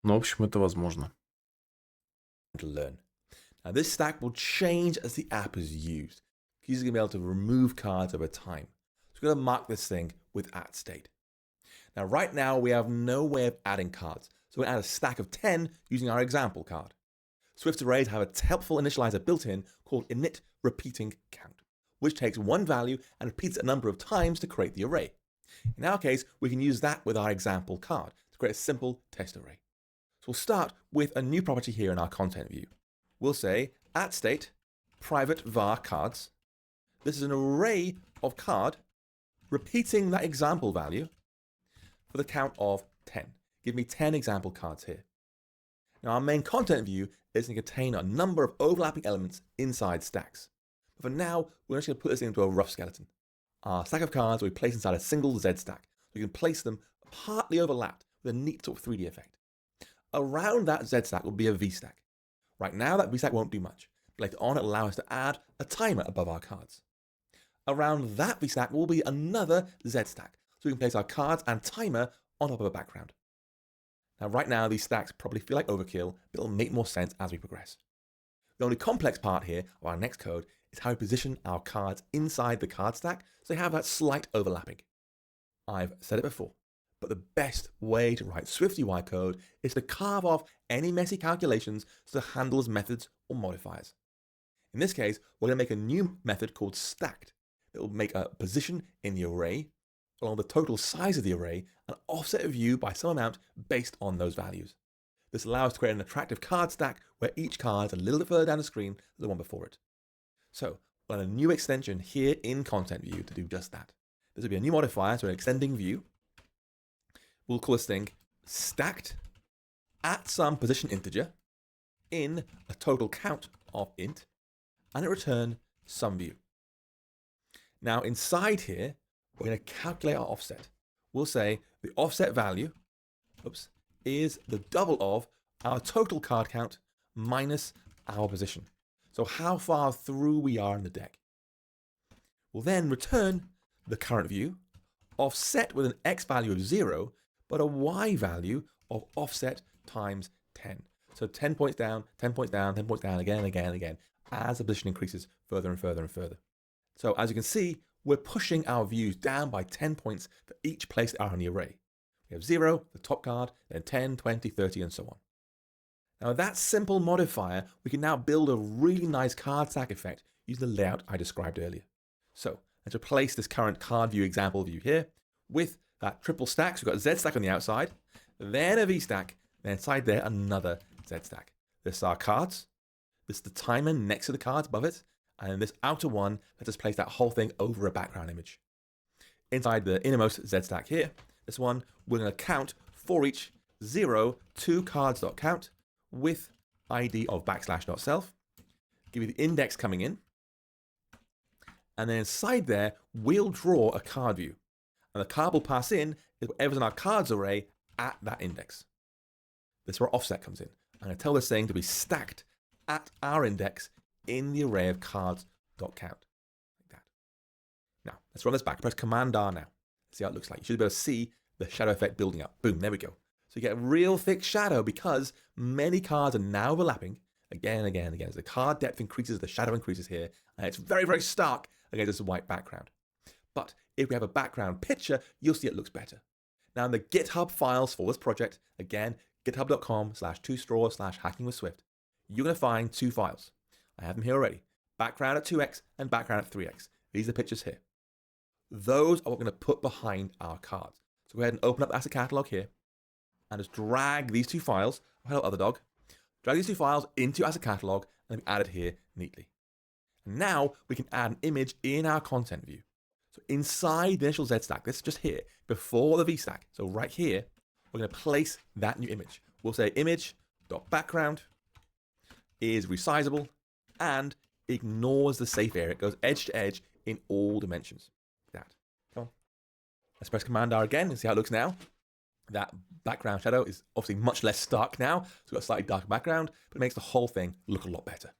[SPEAKER 1] Но, в общем, это возможно.
[SPEAKER 2] learn. Now, this stack will change as the app is used. Users are going to be able to remove cards over time. So we're going to mark this thing with @state. Now, right now, we have no way of adding cards. So we're going to add a stack of 10 using our example card. Swift arrays have a helpful initializer built in called init repeating count, which takes one value and repeats it a number of times to create the array. In our case, we can use that with our example card to create a simple test array. So we'll start with a new property here in our content view. We'll say @state private var cards. This is an array of card repeating that example value for the count of 10. Give me 10 example cards here. Now our main content view is going to contain a number of overlapping elements inside stacks. But for now, we're just going to put this into a rough skeleton. Our stack of cards will be placed inside a single Z stack. So we can place them partly overlapped with a neat sort of 3D effect. Around that Z stack will be a V stack. Right now, that V stack won't do much. But later on, it'll allow us to add a timer above our cards. Around that V stack will be another Z stack. So we can place our cards and timer on top of a background. Now, right now, these stacks probably feel like overkill, but it'll make more sense as we progress. The only complex part here of our next code is how we position our cards inside the card stack so they have that slight overlapping. I've said it before, but the best way to write SwiftUI code is to carve off any messy calculations so it handles methods or modifiers. In this case, we're going to make a new method called stacked that will make a position in the array along the total size of the array and offset a view by some amount based on those values. This allows us to create an attractive card stack where each card is a little bit further down the screen than the one before it. So we'll add a new extension here in content view to do just that. This will be a new modifier, so an extending view. We'll call this thing stacked at some position integer in a total count of int, and it return some view. Now inside here, we're going to calculate our offset. We'll say the offset value is the double of our total card count minus our position. So how far through we are in the deck. We'll then return the current view, offset with an X value of 0, but a Y value of offset times 10. So 10 points down, 10 points down, 10 points down, again and again and again, as the position increases further and further and further. So as you can see, we're pushing our views down by 10 points for each place they are in the array. We have 0, the top card, then 10, 20, 30, and so on. Now with that simple modifier, we can now build a really nice card stack effect using the layout I described earlier. So let's replace this current card view example view here with that triple stack. So we've got a Z stack on the outside, then a V stack, then inside there another Z stack. This is our cards. This is the timer next to the cards above it. And this outer one lets us place that whole thing over a background image. Inside the innermost Z stack here, this one, we're going to count for each 0 to cards.count with ID of \self. Give you the index coming in. And then inside there, we'll draw a card view. And the card will pass in is whatever's in our cards array at that index. This is where offset comes in. I'm going to tell this thing to be stacked at our index in the array of cards.count. Like that. Now, let's run this back. Press Command R now. See how it looks like. You should be able to see the shadow effect building up. Boom, there we go. So you get a real thick shadow because many cards are now overlapping again and again and again. As the card depth increases, the shadow increases here, and it's very, very stark against this white background. But if we have a background picture, you'll see it looks better. Now in the GitHub files for this project, again, github.com/2straws/hackingwithswift, you're going to find two files. I have them here already. Background at 2x and background at 3x. These are the pictures here. Those are what we're going to put behind our cards. So go ahead and open up the asset catalog here and just drag these two files. Hello, other dog. Drag these two files into asset catalog and then add it here neatly. And now we can add an image in our content view. So inside the initial Z stack, this is just here, before the V stack. So right here, we're going to place that new image. We'll say image.background is resizable and ignores the safe area. It goes edge to edge in all dimensions. Like that. Come on. Let's press Command R again and see how it looks now. That background shadow is obviously much less stark now. So we've got a slightly darker background, but it makes the whole thing look a lot better.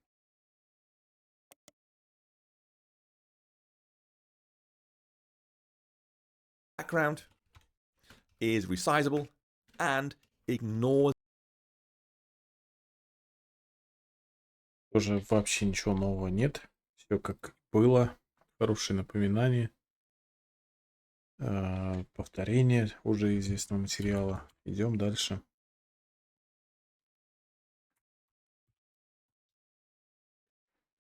[SPEAKER 2] Background is resizable and ignores.
[SPEAKER 1] Тоже вообще ничего нового нет. Все как было. Хорошие напоминания. Повторение уже известного материала. Идем дальше.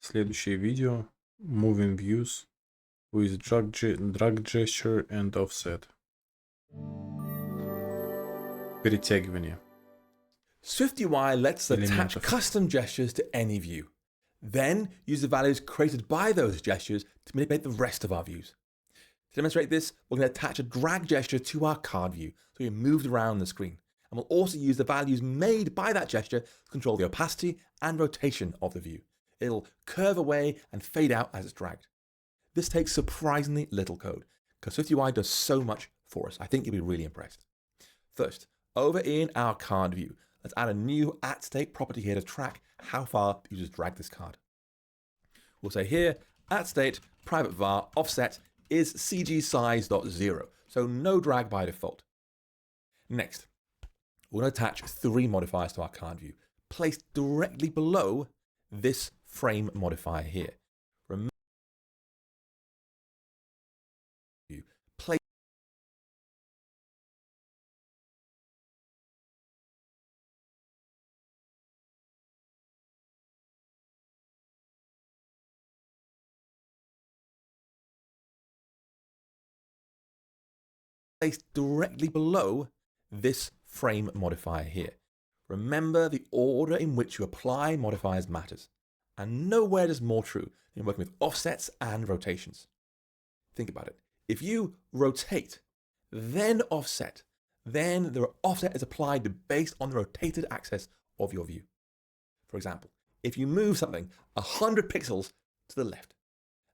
[SPEAKER 1] Следующее видео. Moving views with DragGesture and offset. Перетягивание.
[SPEAKER 2] SwiftUI lets us attach
[SPEAKER 1] Элементов.
[SPEAKER 2] custom gestures to any view. Then use the values created by those gestures to manipulate the rest of our views. To demonstrate this, we're going to attach a drag gesture to our card view so it moves around the screen. And we'll also use the values made by that gesture to control the opacity and rotation of the view. It'll curve away and fade out as it's dragged. This takes surprisingly little code because SwiftUI does so much for us. I think you'll be really impressed. First, over in our card view, let's add a new @state property here to track how far users drag this card. We'll say here, @state private var offset is cgsize.0, so no drag by default. Next, we're going to attach 3 modifiers to our card view, placed directly below this frame modifier here. Remember, place placed directly below this frame modifier here. Remember, the order in which you apply modifiers matters, and nowhere is more true than working with offsets and rotations. Think about it. If you rotate, then offset, then the offset is applied based on the rotated axis of your view. For example, if you move something 100 pixels to the left,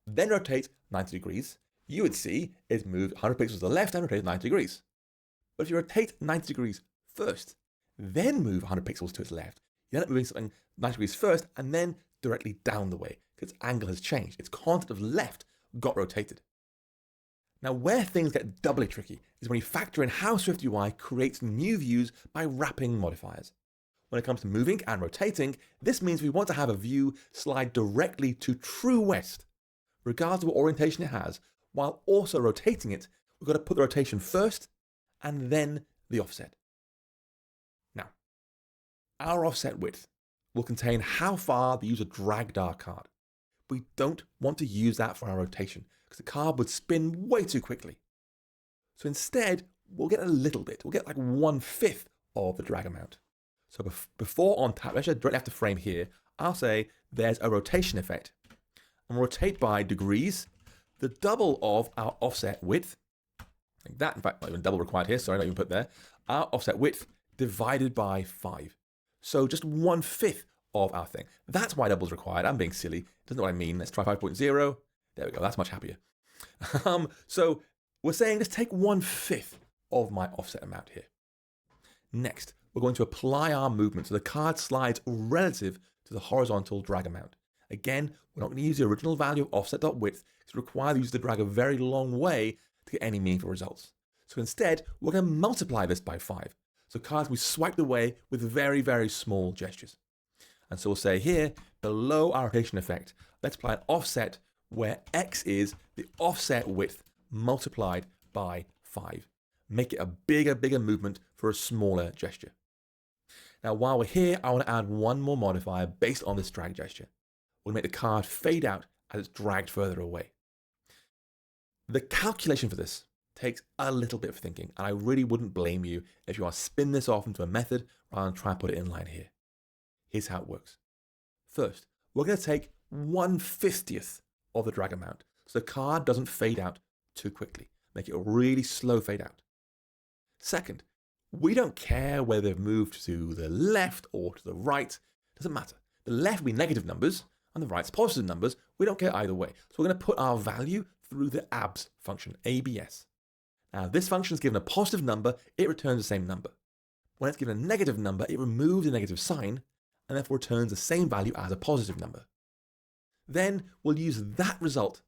[SPEAKER 2] then rotate 90 degrees, you would see it's moved 100 pixels to the left and rotated 90 degrees. But if you rotate 90 degrees first, then move 100 pixels to its left, you end up moving something 90 degrees first and then directly down the way because its angle has changed. Its content of left got rotated. Now, where things get doubly tricky is when you factor in how SwiftUI creates new views by wrapping modifiers. When it comes to moving and rotating, this means we want to have a view slide directly to true west, regardless of what orientation it has, while also rotating it. We've got to put the rotation first and then the offset. Now, our offset width will contain how far the user dragged our card. We don't want to use that for our rotation because the card would spin way too quickly. So instead, we'll get a little bit. We'll get like 1/5 of the drag amount. So before on tap, let's just directly after frame here, I'll say there's a rotation effect. And we'll rotate by degrees, the double of our offset width, like that. In fact, not even double required here, sorry, not even put there. Our offset width divided by 5. So just 1/5 of our thing. That's why double is required. I'm being silly. Doesn't know what I mean. Let's try 5.0. There we go. That's much happier. So we're saying just take 1/5 of my offset amount here. Next, we're going to apply our movement so the card slides relative to the horizontal drag amount. Again, we're not going to use the original value of offset.width because it requires the user to drag a very long way to get any meaningful results. So instead, we're going to multiply this by 5. So cards we swiped away with very, very small gestures. And so we'll say here, below our rotation effect, let's apply an offset where x is the offset width multiplied by 5. Make it a bigger movement for a smaller gesture. Now, while we're here, I want to add one more modifier based on this drag gesture. We'll make the card fade out as it's dragged further away. The calculation for this takes a little bit of thinking, and I really wouldn't blame you if you want to spin this off into a method rather than try and put it in line here. Here's how it works. First, we're going to take 1/50th of the drag amount so the card doesn't fade out too quickly. Make it a really slow fade out. Second, we don't care whether they've moved to the left or to the right. Doesn't matter. The left will be negative numbers and the right's positive numbers. We don't care either way. So we're going to put our value through the abs function, ABS. Now, this function is given a positive number, it returns the same number. When it's given a negative number, it removes the negative sign and therefore returns the same value as a positive number. Then we'll use that result,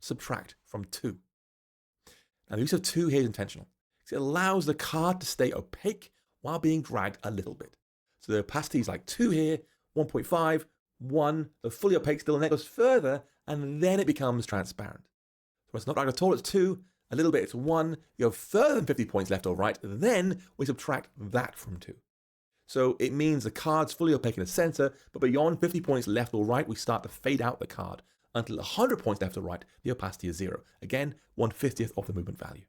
[SPEAKER 2] subtract from 2. Now, the use of 2 here is intentional. It allows the card to stay opaque while being dragged a little bit. So the opacity is like 2 here, 1.5, 1, the fully opaque still, and then it goes further, and then it becomes transparent. So when it's not dragged at all, it's 2, a little bit, it's 1, you go further than 50 points left or right, then we subtract that from 2. So it means the card's fully opaque in the center, but beyond 50 points left or right, we start to fade out the card. Until 100 points left or right, the opacity is 0. Again, 1/50th of the movement value.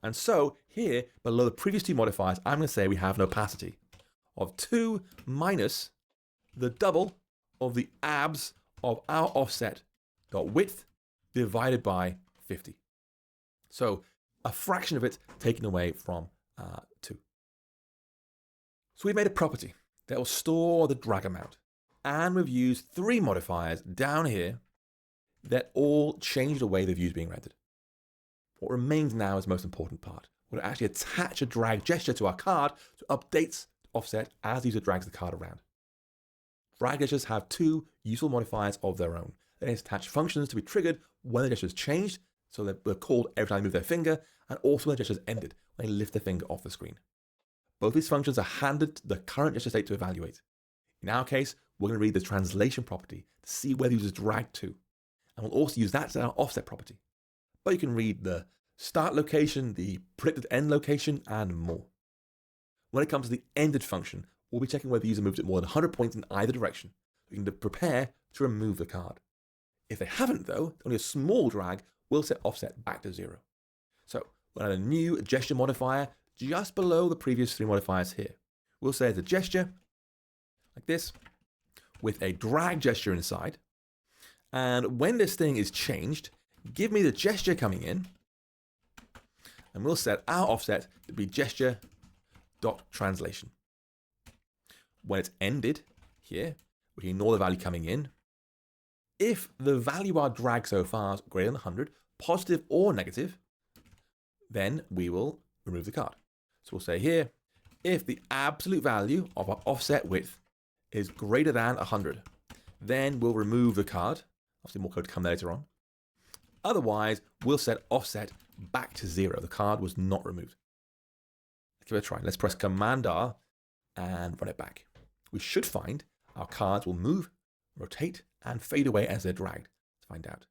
[SPEAKER 2] And so here, below the previous 2 modifiers, I'm going to say we have an opacity of 2 minus the double of the abs of our offset.width divided by 50. So a fraction of it taken away from 2. So we've made a property that will store the drag amount. And we've used 3 modifiers down here that all change the way the view is being rendered. What remains now is the most important part. We'll actually attach a drag gesture to our card to update offset as the user drags the card around. Drag gestures have 2 useful modifiers of their own. They attach functions to be triggered when the gesture is changed, so they're called every time they move their finger, and also when the gesture is ended, when they lift their finger off the screen. Both these functions are handed to the current gesture state to evaluate. In our case, we're going to read the translation property to see where the user is dragged to, and we'll also use that as our offset property. But you can read the start location, the predicted end location, and more. When it comes to the ended function, we'll be checking whether the user moved it more than 100 points in either direction. We can prepare to remove the card. If they haven't though, only a small drag, we'll set offset back to 0. So we'll add a new gesture modifier just below the previous 3 modifiers here. We'll say it's a gesture, like this, with a drag gesture inside. And when this thing is changed, give me the gesture coming in, and we'll set our offset to be gesture.translation. When it's ended here, we can ignore the value coming in. If the value our drag so far is greater than 100, positive or negative, then we will remove the card. So we'll say here, if the absolute value of our offset width is greater than 100. Then we'll remove the card. Obviously more code to come later on. Otherwise, we'll set offset back to 0. The card was not removed. Let's give it a try. Let's press Command R and run it back. We should find our cards will move, rotate, and fade away as they're dragged. Let's find out.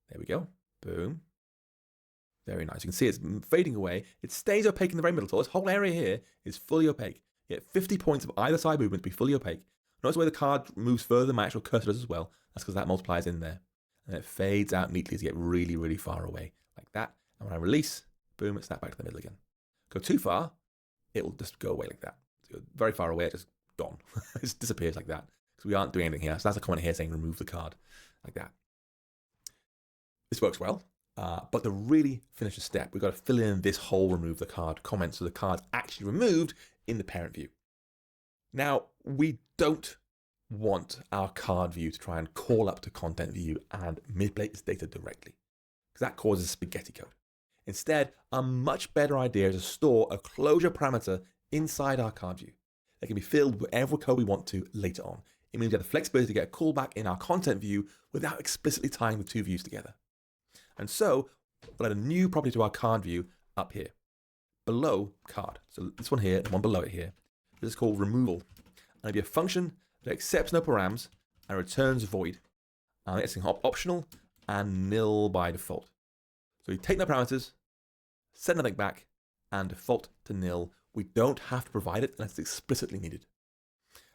[SPEAKER 2] There we go. Boom. Very nice. You can see it's fading away. It stays opaque in the very middle. So this whole area here is fully opaque. You get 50 points of either side movement to be fully opaque. Notice the way the card moves further than my actual cursor does as well. That's because that multiplies in there. And it fades out neatly as you get really, really far away. Like that. And when I release, boom, it snaps back to the middle again. Go too far, it will just go away like that. So very far away, it's just gone. It just disappears like that. Because we aren't doing anything here. So that's a comment here saying remove the card. Like that. This works well. But to really finish the step, we've got to fill in this whole remove the card comment so the card's actually removed in the parent view. Now, we don't want our card view to try and call up to content view and manipulate its data directly, because that causes spaghetti code. Instead, a much better idea is to store a closure parameter inside our card view that can be filled with whatever code we want to later on. It means we have the flexibility to get a callback in our content view without explicitly tying the two views together. And so we'll add a new property to our card view up here, below card. So this one here, the one below it here, this is called removal. And it'll be a function that accepts no params and returns void. And it's optional and nil by default. So we take no parameters, send nothing back, and default to nil. We don't have to provide it unless it's explicitly needed.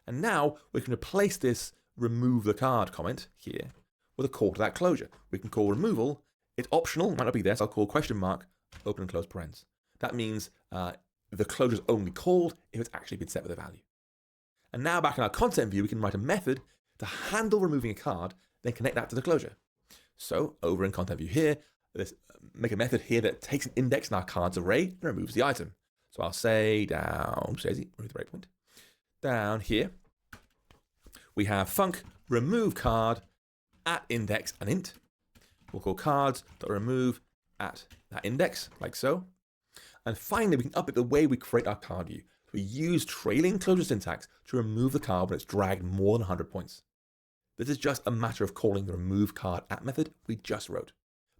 [SPEAKER 2] And now we can replace this remove the card comment here with a call to that closure. We can call removal. It's optional, it might not be there, so I'll call question mark, open and close parens. That means the closure is only called if it's actually been set with a value. And now back in our content view, we can write a method to handle removing a card, then connect that to the closure. So over in content view here, let's make a method here that takes an index in our cards array and removes the item. So I'll say down, remove the breakpoint. Down here, we have func remove card at index and int. We'll call cards.remove at that index, like so. And finally, we can update the way we create our card view. So we use trailing closure syntax to remove the card when it's dragged more than 100 points. This is just a matter of calling the remove card at method we just wrote.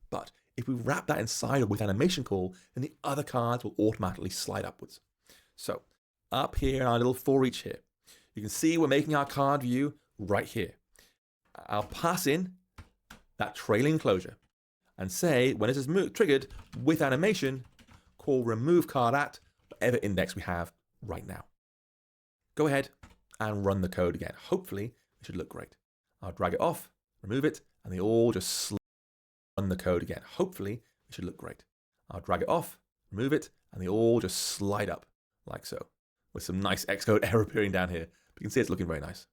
[SPEAKER 2] But if we wrap that inside a with animation call, then the other cards will automatically slide upwards. So up here in our little for each here, you can see we're making our card view right here. I'll pass in that trailing closure and say when it is triggered with animation, call remove card at whatever index we have right now. Go ahead and run the code again. Hopefully it should look great. I'll drag it off, remove it, and they all just run the code again. Hopefully it should look great. I'll drag it off, remove it, and they all just slide up like so, with some nice Xcode error appearing down here. But you can see it's looking very nice.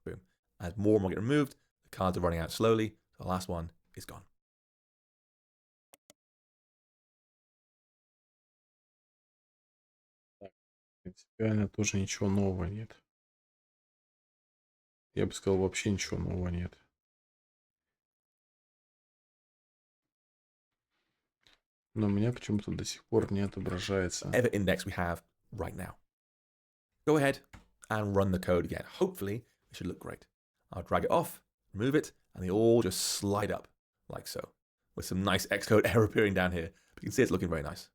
[SPEAKER 2] Boom. As more and more get removed, the cards are running out slowly. The last one is gone.
[SPEAKER 1] Принципиально тоже ничего нового нет. Я бы сказал, вообще ничего нового нет. Но у меня почему-то до сих пор не отображается.
[SPEAKER 2] Whatever index we have right now. Go ahead and run the code again. Hopefully it should look great. I'll drag it off, remove it, and they all just slide up like so, with some nice Xcode error appearing down here. But you can see it's looking very nice.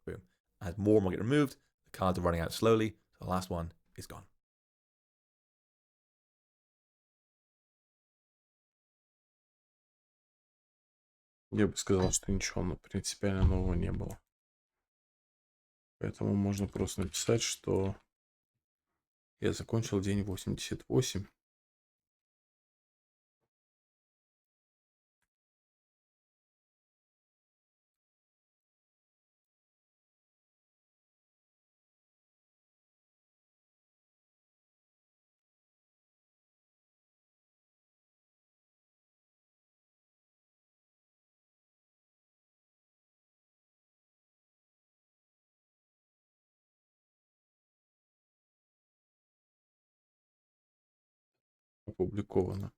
[SPEAKER 2] Boom. As more and more get removed, the cards are running out slowly. So the last one is gone.
[SPEAKER 1] Я бы сказал, что ничего принципиально нового не было. Поэтому можно просто написать, что я закончил день 88. Опубликовано.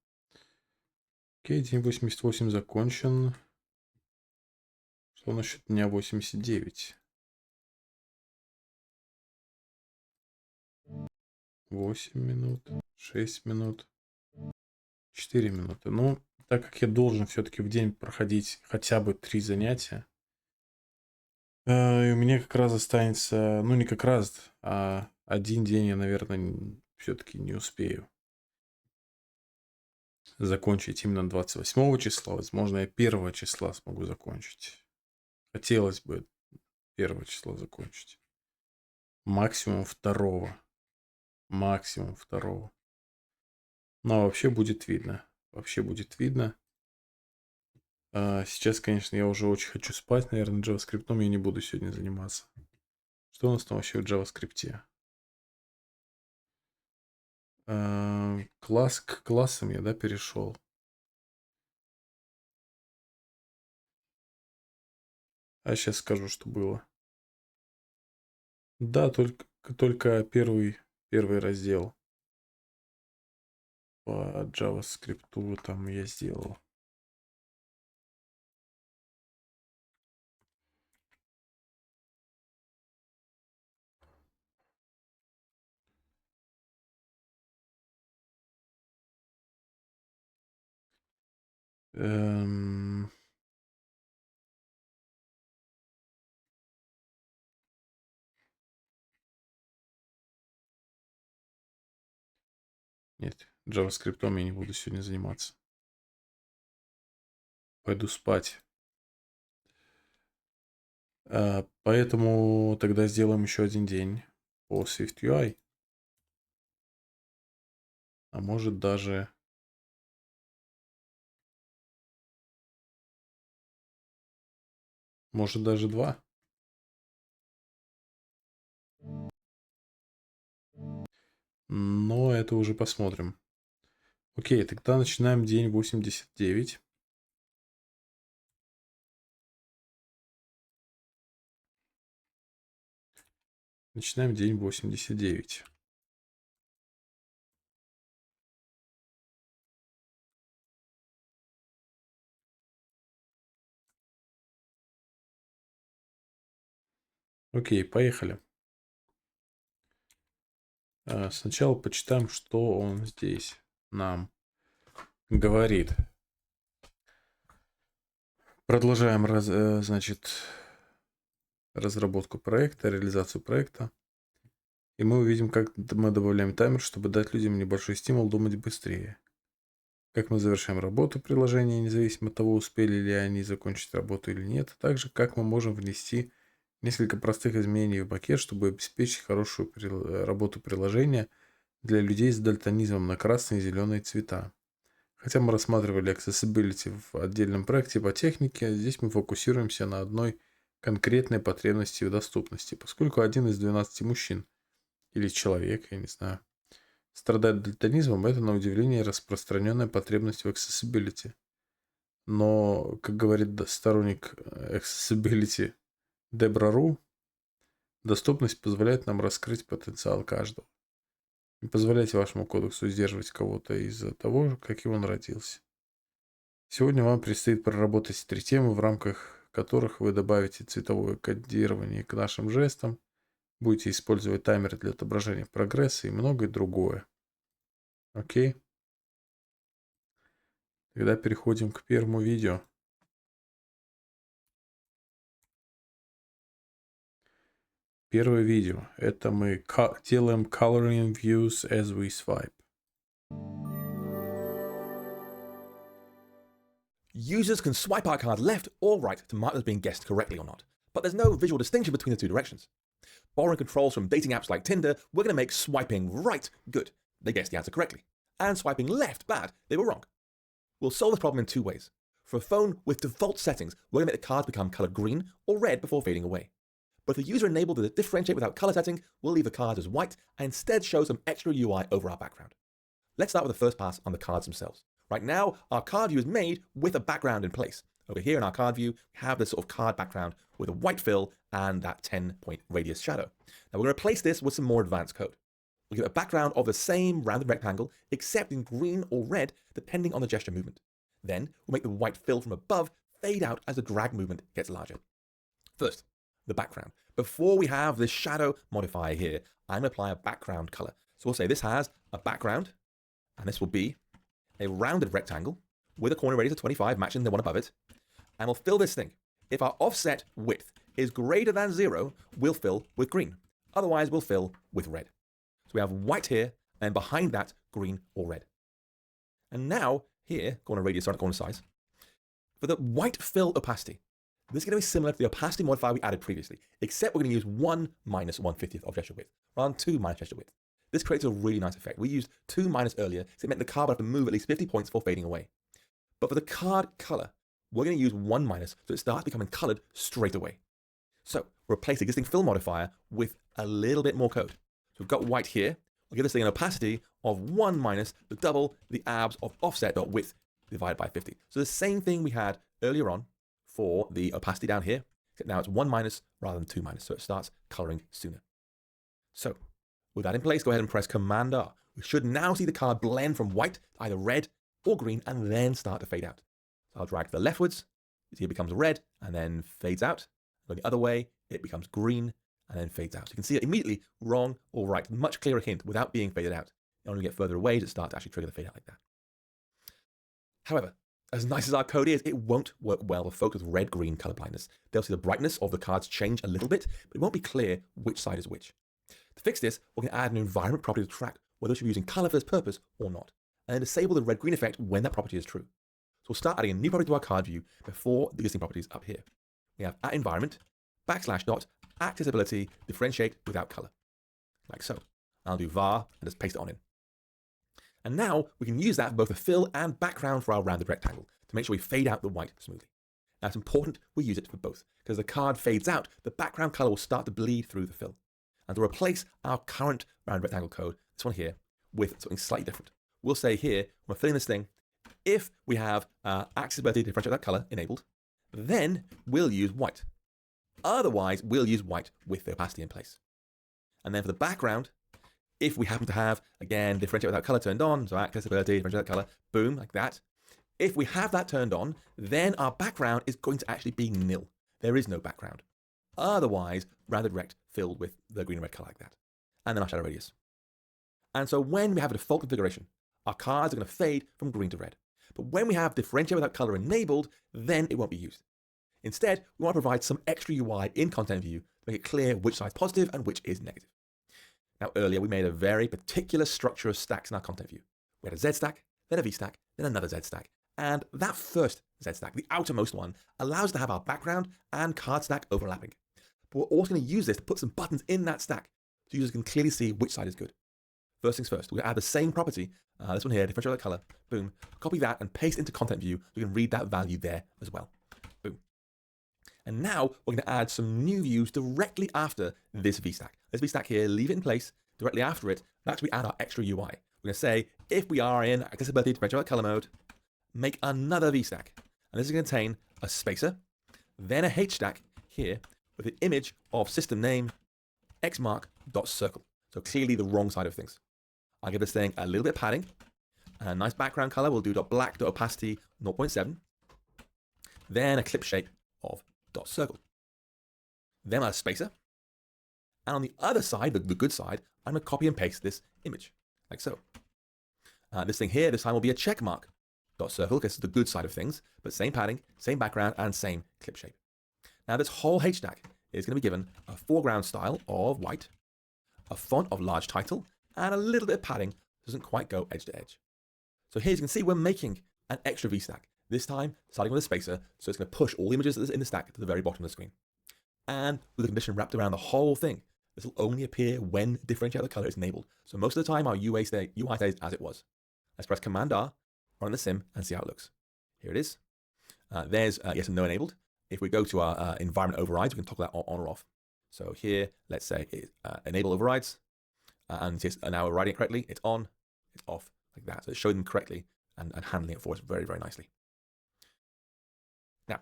[SPEAKER 1] Окей, день 88 закончен. Что насчет дня 89? 8 минут, 6 минут, 4 минуты. Ну, так как я должен все-таки в день проходить хотя бы 3 занятия, и у меня как раз останется, ну не как раз, а один день я, наверное, все-таки не успею закончить именно 28 числа. Возможно, я 1 числа смогу закончить. Хотелось бы 1 числа закончить. Максимум 2. Максимум 2. Но вообще будет видно. Вообще будет видно. Сейчас, конечно, я уже очень хочу спать. Наверное, JavaScript я не буду сегодня заниматься. Что у нас там вообще в JavaScript? Класс к классам я, да, перешел. А сейчас скажу, что было. Да, только первый раздел по JavaScript там я сделал. Эм, Нет, JavaScript я не буду сегодня заниматься. Пойду спать. Поэтому тогда сделаем еще один день по SwiftUI. А может даже 2. Но это уже посмотрим. Окей, тогда начинаем день 89. Начинаем день 89. Окей, поехали. Сначала почитаем, что он здесь нам говорит. Продолжаем, значит, разработку проекта, реализацию проекта. И мы увидим, как мы добавляем таймер, чтобы дать людям небольшой стимул думать быстрее. Как мы завершаем работу приложения, независимо от того, успели ли они закончить работу или нет. А также, как мы можем внести несколько простых изменений в пакет, чтобы обеспечить хорошую работу приложения для людей с дальтонизмом на красные и зеленые цвета. Хотя мы рассматривали accessibility в отдельном проекте по технике, здесь мы фокусируемся на одной конкретной потребности в доступности, поскольку один из 12 мужчин или человек, я не знаю, страдает дальтонизмом, это, на удивление, распространенная потребность в accessibility. Но, как говорит сторонник accessibility Дебра.ру, доступность позволяет нам раскрыть потенциал каждого. Не позволяйте вашему кодексу сдерживать кого-то из-за того, каким он родился. Сегодня вам предстоит проработать 3 темы, в рамках которых вы добавите цветовое кодирование к нашим жестам, будете использовать таймер для отображения прогресса и многое другое. Окей? Тогда переходим к первому видео. Первое видео. Это мы делаем coloring views as we swipe.
[SPEAKER 2] Users can swipe our card left or right to mark it as being guessed correctly or not, but there's no visual distinction between the two directions. Borrowing controls from dating apps like Tinder, we're going to make swiping right good. They guessed the answer correctly. And swiping left bad. They were wrong. We'll solve this problem in 2 ways. For a phone with default settings, we're going to make the cards become colored green or red before fading away. But if the user enabled the differentiate without color setting, we'll leave the cards as white and instead show some extra UI over our background. Let's start with the first pass on the cards themselves. Right now, our card view is made with a background in place. Over here in our card view, we have this sort of card background with a white fill and that 10-point radius shadow. Now we're going to replace this with some more advanced code. We'll give a background of the same rounded rectangle, except in green or red, depending on the gesture movement. Then we'll make the white fill from above fade out as the drag movement gets larger. First, the background. Before we have this shadow modifier here, I'm going to apply a background color. So we'll say this has a background, and this will be a rounded rectangle with a corner radius of 25, matching the one above it. And we'll fill this thing. If our offset width is greater than 0, we'll fill with green. Otherwise, we'll fill with red. So we have white here, and behind that, green or red. And now, here, corner radius, sorry, corner size. For the white fill opacity, this is going to be similar to the opacity modifier we added previously, except we're going to use 1 minus 1/50th of gesture width, rather than 2 minus gesture width. This creates a really nice effect. We used 2 minus earlier, so it meant the card would have to move at least 50 points before fading away. But for the card color, we're going to use 1 minus, so it starts becoming colored straight away. So replace the existing fill modifier with a little bit more code. So we've got white here. I'll give this thing an opacity of 1 minus the double the abs of offset.width divided by 50. So the same thing we had earlier on for the opacity down here, except now it's 1 minus rather than 2 minus, so it starts coloring sooner. So with that in place, go ahead and press Command R. We should now see the card blend from white to either red or green and then start to fade out. So I'll drag to the leftwards. You see it becomes red and then fades out. Go the other way, it becomes green and then fades out. So you can see it immediately wrong or right. Much clearer hint without being faded out. You only get further away to start to actually trigger the fade out like that. However, as nice as our code is, it won't work well with folks with red-green color blindness. They'll see the brightness of the cards change a little bit, but it won't be clear which side is which. To fix this, we're going to add an environment property to track whether we should be using color for this purpose or not, and then disable the red-green effect when that property is true. So we'll start adding a new property to our card view before the existing properties up here. We have @environment, \dot, accessibility, differentiate without color, like so. I'll do var and just paste it on in. And now we can use that for both the fill and background for our rounded rectangle to make sure we fade out the white smoothly. Now it's important we use it for both, because as the card fades out, the background color will start to bleed through the fill. And to replace our current round rectangle code, this one here, with something slightly different. We'll say here, when we're filling this thing, if we have accessibility to differentiate that color enabled, then we'll use white. Otherwise, we'll use white with the opacity in place. And then for the background, if we happen to have, again, differentiate without color turned on, so accessibility, differentiate without color, boom, like that. If we have that turned on, then our background is going to actually be nil. There is no background. Otherwise, rounded rect filled with the green and red color like that. And then our shadow radius. And so when we have a default configuration, our cards are going to fade from green to red. But when we have differentiate without color enabled, then it won't be used. Instead, we want to provide some extra UI in content view to make it clear which side's positive and which is negative. Now, earlier we made a very particular structure of stacks in our content view. We had a Z stack, then a V stack, then another Z stack. And that first Z stack, the outermost one, allows us to have our background and card stack overlapping. But we're also going to use this to put some buttons in that stack so users can clearly see which side is good. First things first, we're going to add the same property, this one here, differentiate by color, boom, copy that and paste into content view so we can read that value there as well. Boom. And now we're going to add some new views directly after this V stack. This V stack here, leave it in place. Directly after it, that's where we add our extra UI. We're going to say, if we are in accessibility differentiate by color mode, make another V stack. And this is going to contain a spacer, then a H stack here with an image of system name xmark.circle. So clearly the wrong side of things. I'll give this thing a little bit of padding. A nice background color. We'll do .black.opacity 0.7. Then a clip shape of .circle. Then a spacer. And on the other side, the good side, I'm going to copy and paste this image, like so. This thing here, this time will be a check mark .circle, because it's the good side of things, but same padding, same background, and same clip shape. Now this whole H stack is going to be given a foreground style of white, a font of large title, and a little bit of padding. Doesn't quite go edge to edge. So here you can see we're making an extra V stack. This time, starting with a spacer, so it's going to push all the images in the stack to the very bottom of the screen. And with a condition wrapped around the whole thing, this will only appear when differentiate the color is enabled. So most of the time, our UI stays as it was. Let's press Command R, run the sim, and see how it looks. Here it is. There's yes and no enabled. If we go to our environment overrides, we can toggle that on or off. So here, let's say enable overrides. And now we're writing it correctly. It's on, it's off, like that. So it's showing them correctly and handling it for us very, very nicely. Now,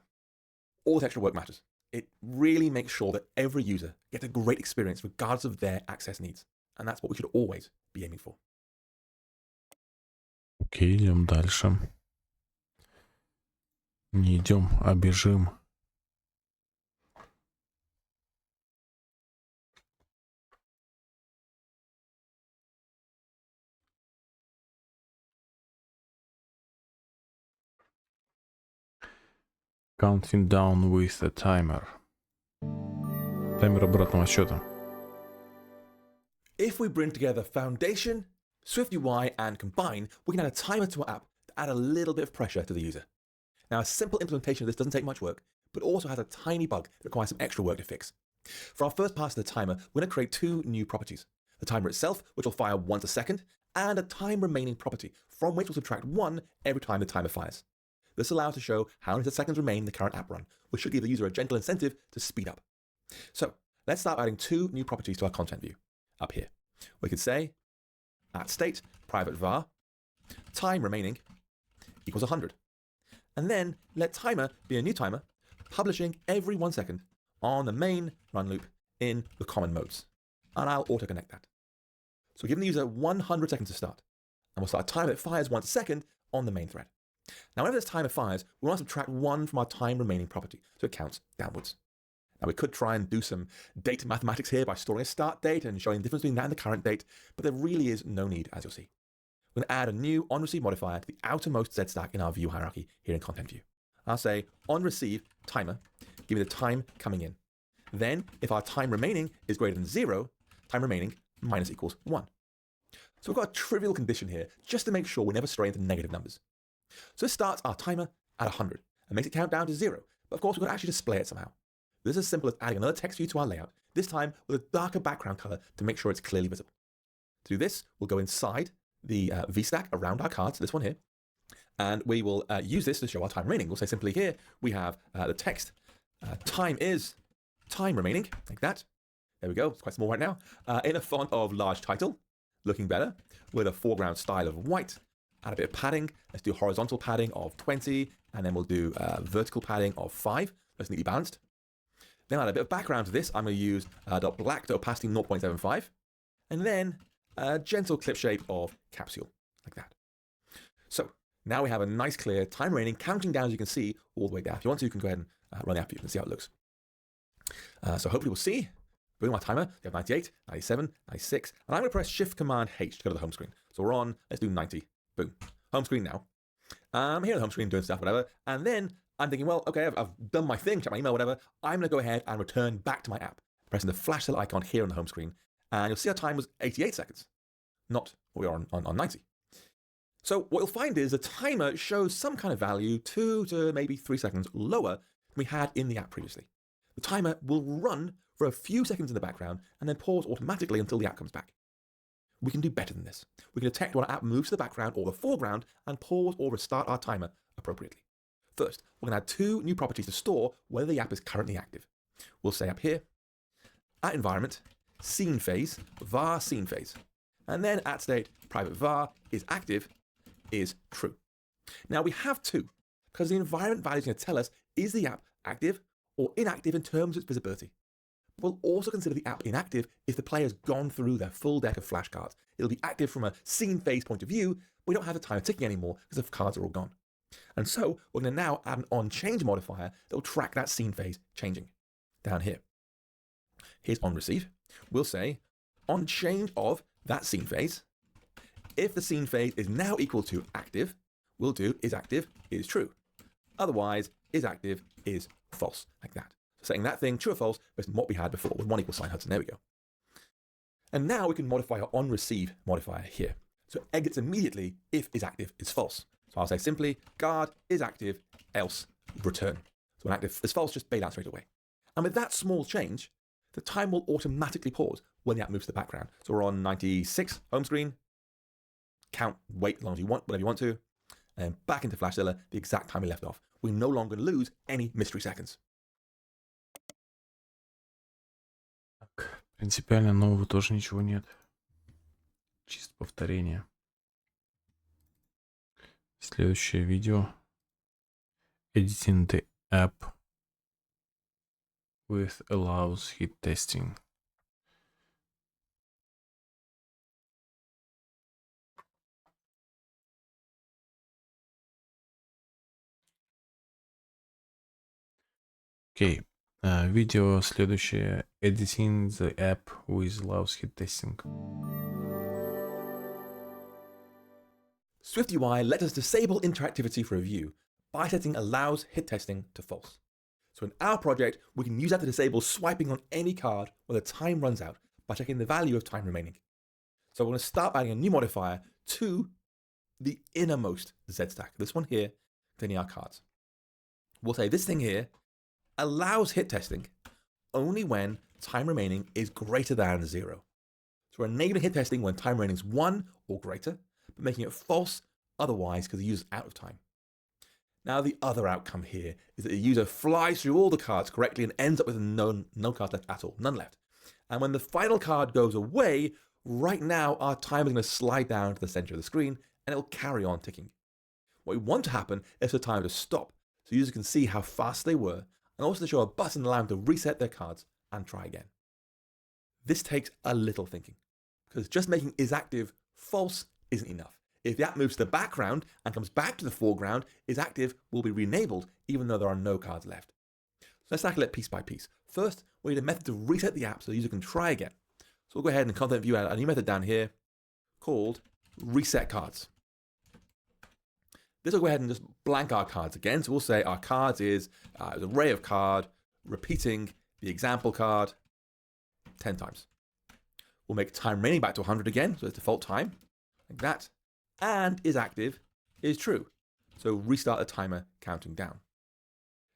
[SPEAKER 2] all this extra work matters. It really makes sure that every user gets a great experience regardless of their access needs. And that's what we should always be aiming for.
[SPEAKER 1] Окей, идем дальше. Не идем, а бежим. Counting down with a timer. Таймер обратного отсчета.
[SPEAKER 2] If we bring together Foundation, SwiftUI, and Combine, we can add a timer to our app to add a little bit of pressure to the user. Now, a simple implementation of this doesn't take much work, but also has a tiny bug that requires some extra work to fix. For our first pass of the timer, we're going to create two new properties. The timer itself, which will fire once a second, and a time remaining property, from which we'll subtract 1 every time the timer fires. This allows us to show how many seconds remain in the current app run, which should give the user a gentle incentive to speed up. So let's start adding two new properties to our content view. Up here, we could say at state private var time remaining equals 100. And then let timer be a new timer, publishing every 1 second on the main run loop in the common modes. And I'll auto-connect that. So giving the user 100 seconds to start. And we'll start a timer that fires 1 second on the main thread. Now, whenever this timer fires, we want to subtract 1 from our time remaining property, so it counts downwards. Now, we could try and do some data mathematics here by storing a start date and showing the difference between that and the current date, but there really is no need, as you'll see. We're going to add a new onReceive modifier to the outermost Z stack in our view hierarchy here in Content View. I'll say onReceive timer, give me the time coming in. Then, if our time remaining is greater than 0, time remaining minus equals 1. So we've got a trivial condition here, just to make sure we never stray into negative numbers. So this starts our timer at 100 and makes it count down to 0. But of course, we're going to actually display it somehow. This is as simple as adding another text view to our layout, this time with a darker background color to make sure it's clearly visible. To do this, we'll go inside the VStack around our cards, this one here, and we will use this to show our time remaining. We'll say simply here, we have the text, time is time remaining, like that. There we go, it's quite small right now, in a font of large title, looking better, with a foreground style of white, add a bit of padding. Let's do horizontal padding of 20, and then we'll do vertical padding of 5. That's neatly balanced. Then add a bit of background to this. I'm going to use .black to opacity 0.75, and then a gentle clip shape of capsule, like that. So now we have a nice clear time remaining, counting down, as you can see, all the way down. If you want to, you can go ahead and run the app view and see how it looks. So hopefully we'll see. Boom, our timer, we have 98, 97, 96, and I'm going to press Shift-Command-H to go to the home screen. So we're on, let's do 90. Boom. Home screen now. I'm here on the home screen doing stuff, whatever. And then I'm thinking, well, okay, I've done my thing, check my email, whatever. I'm going to go ahead and return back to my app, pressing the Flashzilla icon here on the home screen. And you'll see our time was 88 seconds, not what we are on 90. So what you'll find is the timer shows some kind of value 2 to maybe 3 seconds lower than we had in the app previously. The timer will run for a few seconds in the background and then pause automatically until the app comes back. We can do better than this. We can detect when our app moves to the background or the foreground and pause or restart our timer appropriately. First, we're going to add two new properties to store whether the app is currently active. We'll say up here, at environment, scene phase, var scene phase. And then at state, private var is active, is true. Now we have two, because the environment value is going to tell us, is the app active or inactive in terms of its visibility. We'll also consider the app inactive if the player's gone through their full deck of flashcards. It'll be active from a scene phase point of view, but we don't have the timer ticking anymore because the cards are all gone. And so we're going to now add an onChange modifier that will track that scene phase changing. Down here. Here's onReceive. We'll say onChange of that scene phase. If the scene phase is now equal to active, we'll do is active is true. Otherwise, is active is false, like that. Setting that thing true or false based on what we had before with one equal sign Hudson. There we go. And now we can modify our onReceive modifier here. So it exits immediately if is active is false. So I'll say simply guard is active, else return. So when active is false, just bail out straight away. And with that small change, the time will automatically pause when the app moves to the background. So we're on 96 home screen. Count, wait as long as you want, whatever you want to. And back into Flashzilla, the exact time we left off. We no longer lose any mystery seconds.
[SPEAKER 1] Принципиально нового тоже ничего нет. Чисто повторение. Следующее видео. Editing the app with allows hit testing. Окей. Видео следующее. Editing the app with allows hit testing.
[SPEAKER 2] SwiftUI let us disable interactivity for a view, by setting allows hit testing to false. So in our project, we can use that to disable swiping on any card when the time runs out by checking the value of time remaining. So we're going to start adding a new modifier to the innermost Z stack, this one here, containing our cards. We'll say this thing here allows hit testing only when time remaining is greater than 0. So we're enabling hit testing when time remaining is 1 or greater, but making it false otherwise because the user's out of time. Now the other outcome here is that the user flies through all the cards correctly and ends up with no cards left at all, none left. And when the final card goes away, right now our timer is going to slide down to the center of the screen and it will carry on ticking. What we want to happen is for the timer to stop so users can see how fast they were and also to show a button allowing them to reset their cards and try again. This takes a little thinking because just making isActive false isn't enough. If the app moves to the background and comes back to the foreground, isActive will be re-enabled even though there are no cards left. So let's tackle it piece by piece. First, we need a method to reset the app so the user can try again. So we'll go ahead and content view add a new method down here called reset cards. This will go ahead and just blank our cards again. So we'll say our cards is an array of card repeating the example card 10 times. We'll make time remaining back to 100 again, so it's default time, like that. And isActive is true. So restart the timer counting down.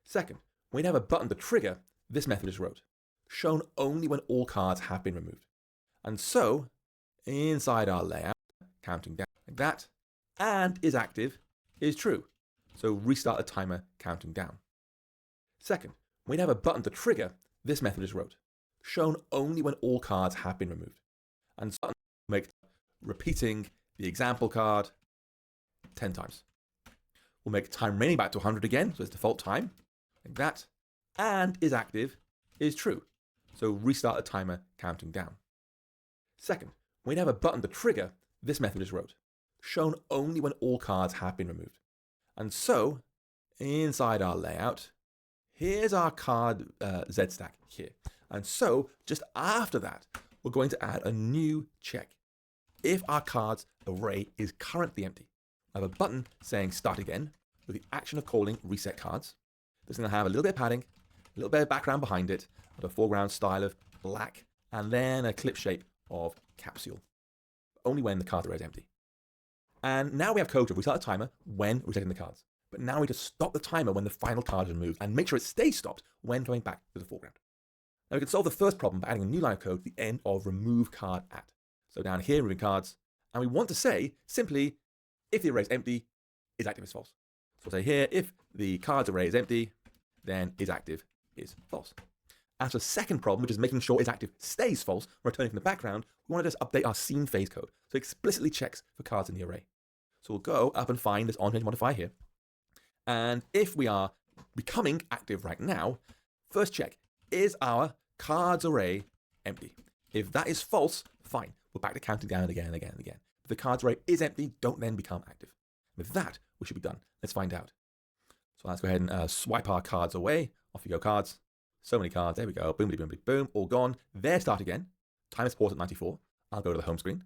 [SPEAKER 2] Second, we have a button to trigger this method is wrote, shown only when all cards have been removed. And so inside our layout, counting down like that, and isActive is true. So restart the timer counting down. Second, we have a button to trigger this method is wrote, shown only when all cards have been removed. And so make repeating the example card 10 times. We'll make time remaining back to 100 again, so it's default time, like that. And isActive is true. So restart the timer counting down. Second, we have a button to trigger this method is wrote, shown only when all cards have been removed. And so inside our layout, here's our card Z stack here. And so just after that, we're going to add a new check. If our cards array is currently empty, I have a button saying start again with the action of calling reset cards. This is going to have a little bit of padding, a little bit of background behind it, and a foreground style of black, and then a clip shape of capsule, only when the card array is empty. And now we have code to restart the timer when resetting the cards. But now we need to stop the timer when the final card is removed and make sure it stays stopped when coming back to the foreground. Now we can solve the first problem by adding a new line of code at the end of remove card at. So down here, removing cards, and we want to say simply, if the array is empty, isActive is false. So we'll say here, if the cards array is empty, then isActive is false. As for the second problem, which is making sure isActive stays false, returning from the background, we want to just update our scene phase code. So it explicitly checks for cards in the array. So we'll go up and find this onChange modifier here. And if we are becoming active right now, first check, is our cards array empty? If that is false, fine. We're back to counting down again and again and again. If the cards array is empty, don't then become active. With that, we should be done. Let's find out. So let's go ahead and swipe our cards away. Off you go, cards. So many cards. There we go. Boom, boom, boom, boom. All gone. There, start again. Time is paused at 94. I'll go to the home screen.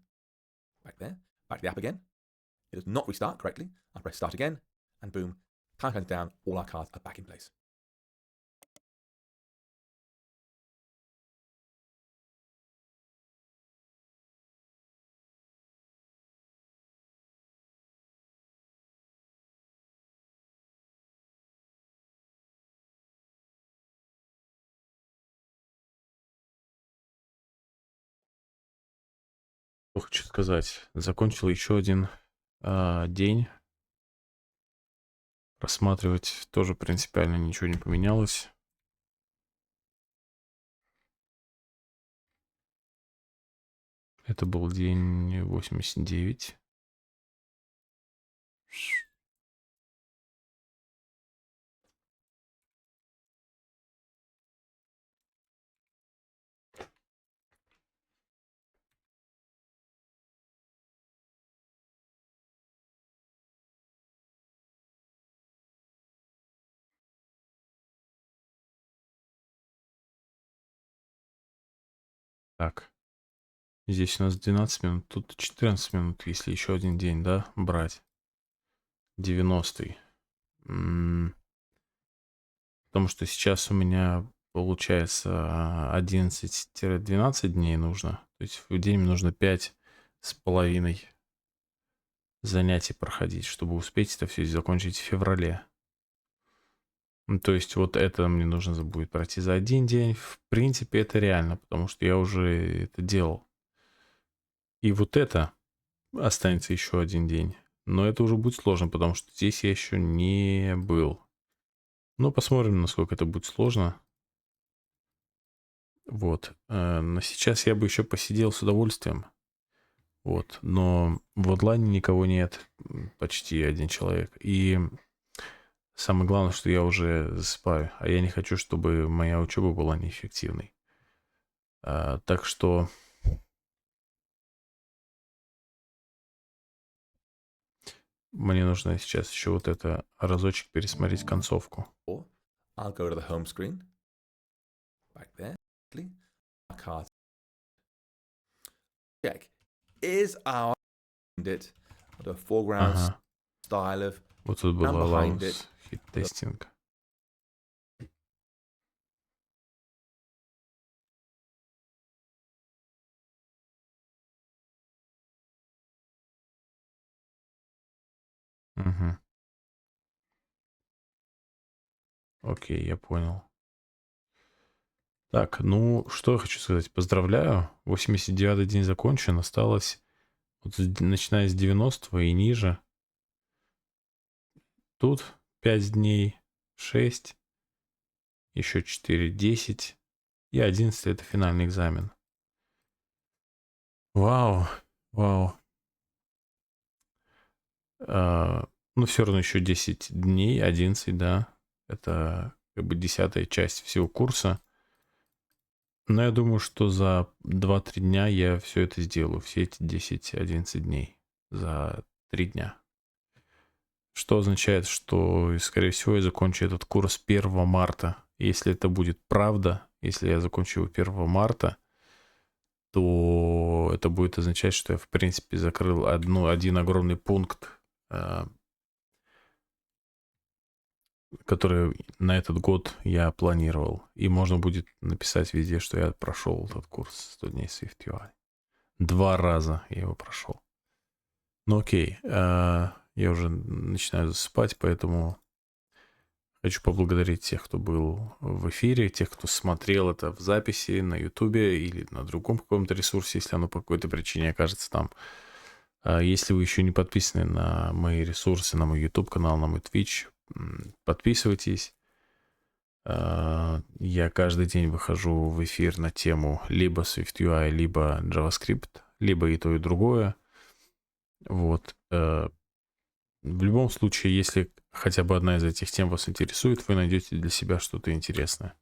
[SPEAKER 2] Back there. Back to the app again. It does not restart correctly. I'll press start again. And boom. Time counts down. All our cards are back in place.
[SPEAKER 1] Хочу сказать, закончил еще один день. Рассматривать тоже принципиально ничего не поменялось. Это был день 89. Так, здесь у нас 12 минут, тут 14 минут, если еще один день, да, брать. 90-й. Потому что сейчас у меня получается 11-12 дней нужно. То есть в день нужно 5,5 занятий проходить, чтобы успеть это все закончить в феврале. То есть вот это мне нужно будет пройти за один день. В принципе, это реально, потому что я уже это делал. И вот это останется еще один день. Но это уже будет сложно, потому что здесь я еще не был. Но посмотрим, насколько это будет сложно. Вот. Но сейчас я бы еще посидел с удовольствием. Вот. Но в онлайне никого нет. Почти один человек. И самое главное, что я уже засыпаю. А я не хочу, чтобы моя учеба была неэффективной. Так что мне нужно сейчас еще вот это разочек пересмотреть концовку.
[SPEAKER 2] I'll go to the home screen. Back there. Our card. Check. Is our it the foreground style of
[SPEAKER 1] Вот тут
[SPEAKER 2] and
[SPEAKER 1] было
[SPEAKER 2] behind
[SPEAKER 1] allowance
[SPEAKER 2] it
[SPEAKER 1] hit testing. Угу. Окей, я понял. Так, ну, что я хочу сказать. Поздравляю. 89-й день закончен. Осталось, вот, начиная с 90-го и ниже. Тут 5 дней, 6, еще 4, 10. И 11 это финальный экзамен. Вау, вау. Ну, все равно еще 10 дней, 11, да. Это как бы 10-я часть всего курса. Но я думаю, что за 2-3 дня я все это сделаю. Все эти 10-11 дней. За 3 дня. Что означает, что, скорее всего, я закончу этот курс 1 марта. Если это будет правда, если я закончу его 1 марта, то это будет означать, что я, в принципе, закрыл один огромный пункт, который на этот год я планировал. И можно будет написать везде, что я прошел этот курс 100 дней SwiftUI. 2 раза я его прошел. Ну окей, я уже начинаю засыпать, поэтому хочу поблагодарить тех, кто был в эфире, тех, кто смотрел это в записи на Ютубе или на другом каком-то ресурсе, если оно по какой-то причине окажется там. Если вы еще не подписаны на мои ресурсы, на мой YouTube канал, на мой Twitch, подписывайтесь. Я каждый день выхожу в эфир на тему либо SwiftUI, либо JavaScript, либо и то, и другое. Вот. В любом случае, если хотя бы одна из этих тем вас интересует, вы найдете для себя что-то интересное.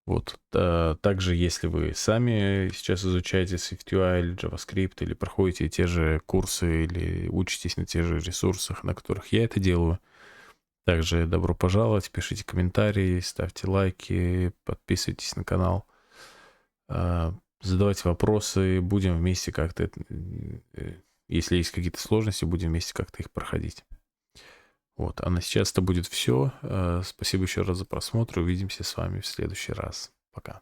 [SPEAKER 1] Вот. Также, если вы сами сейчас изучаете SwiftUI или JavaScript, или проходите те же курсы, или учитесь на тех же ресурсах, на которых я это делаю, также добро пожаловать, пишите комментарии, ставьте лайки, подписывайтесь на канал, задавайте вопросы, будем вместе как-то, если есть какие-то сложности, будем вместе как-то их проходить. Вот, а на сейчас это будет все. Спасибо еще раз за просмотр. Увидимся с вами в следующий раз. Пока.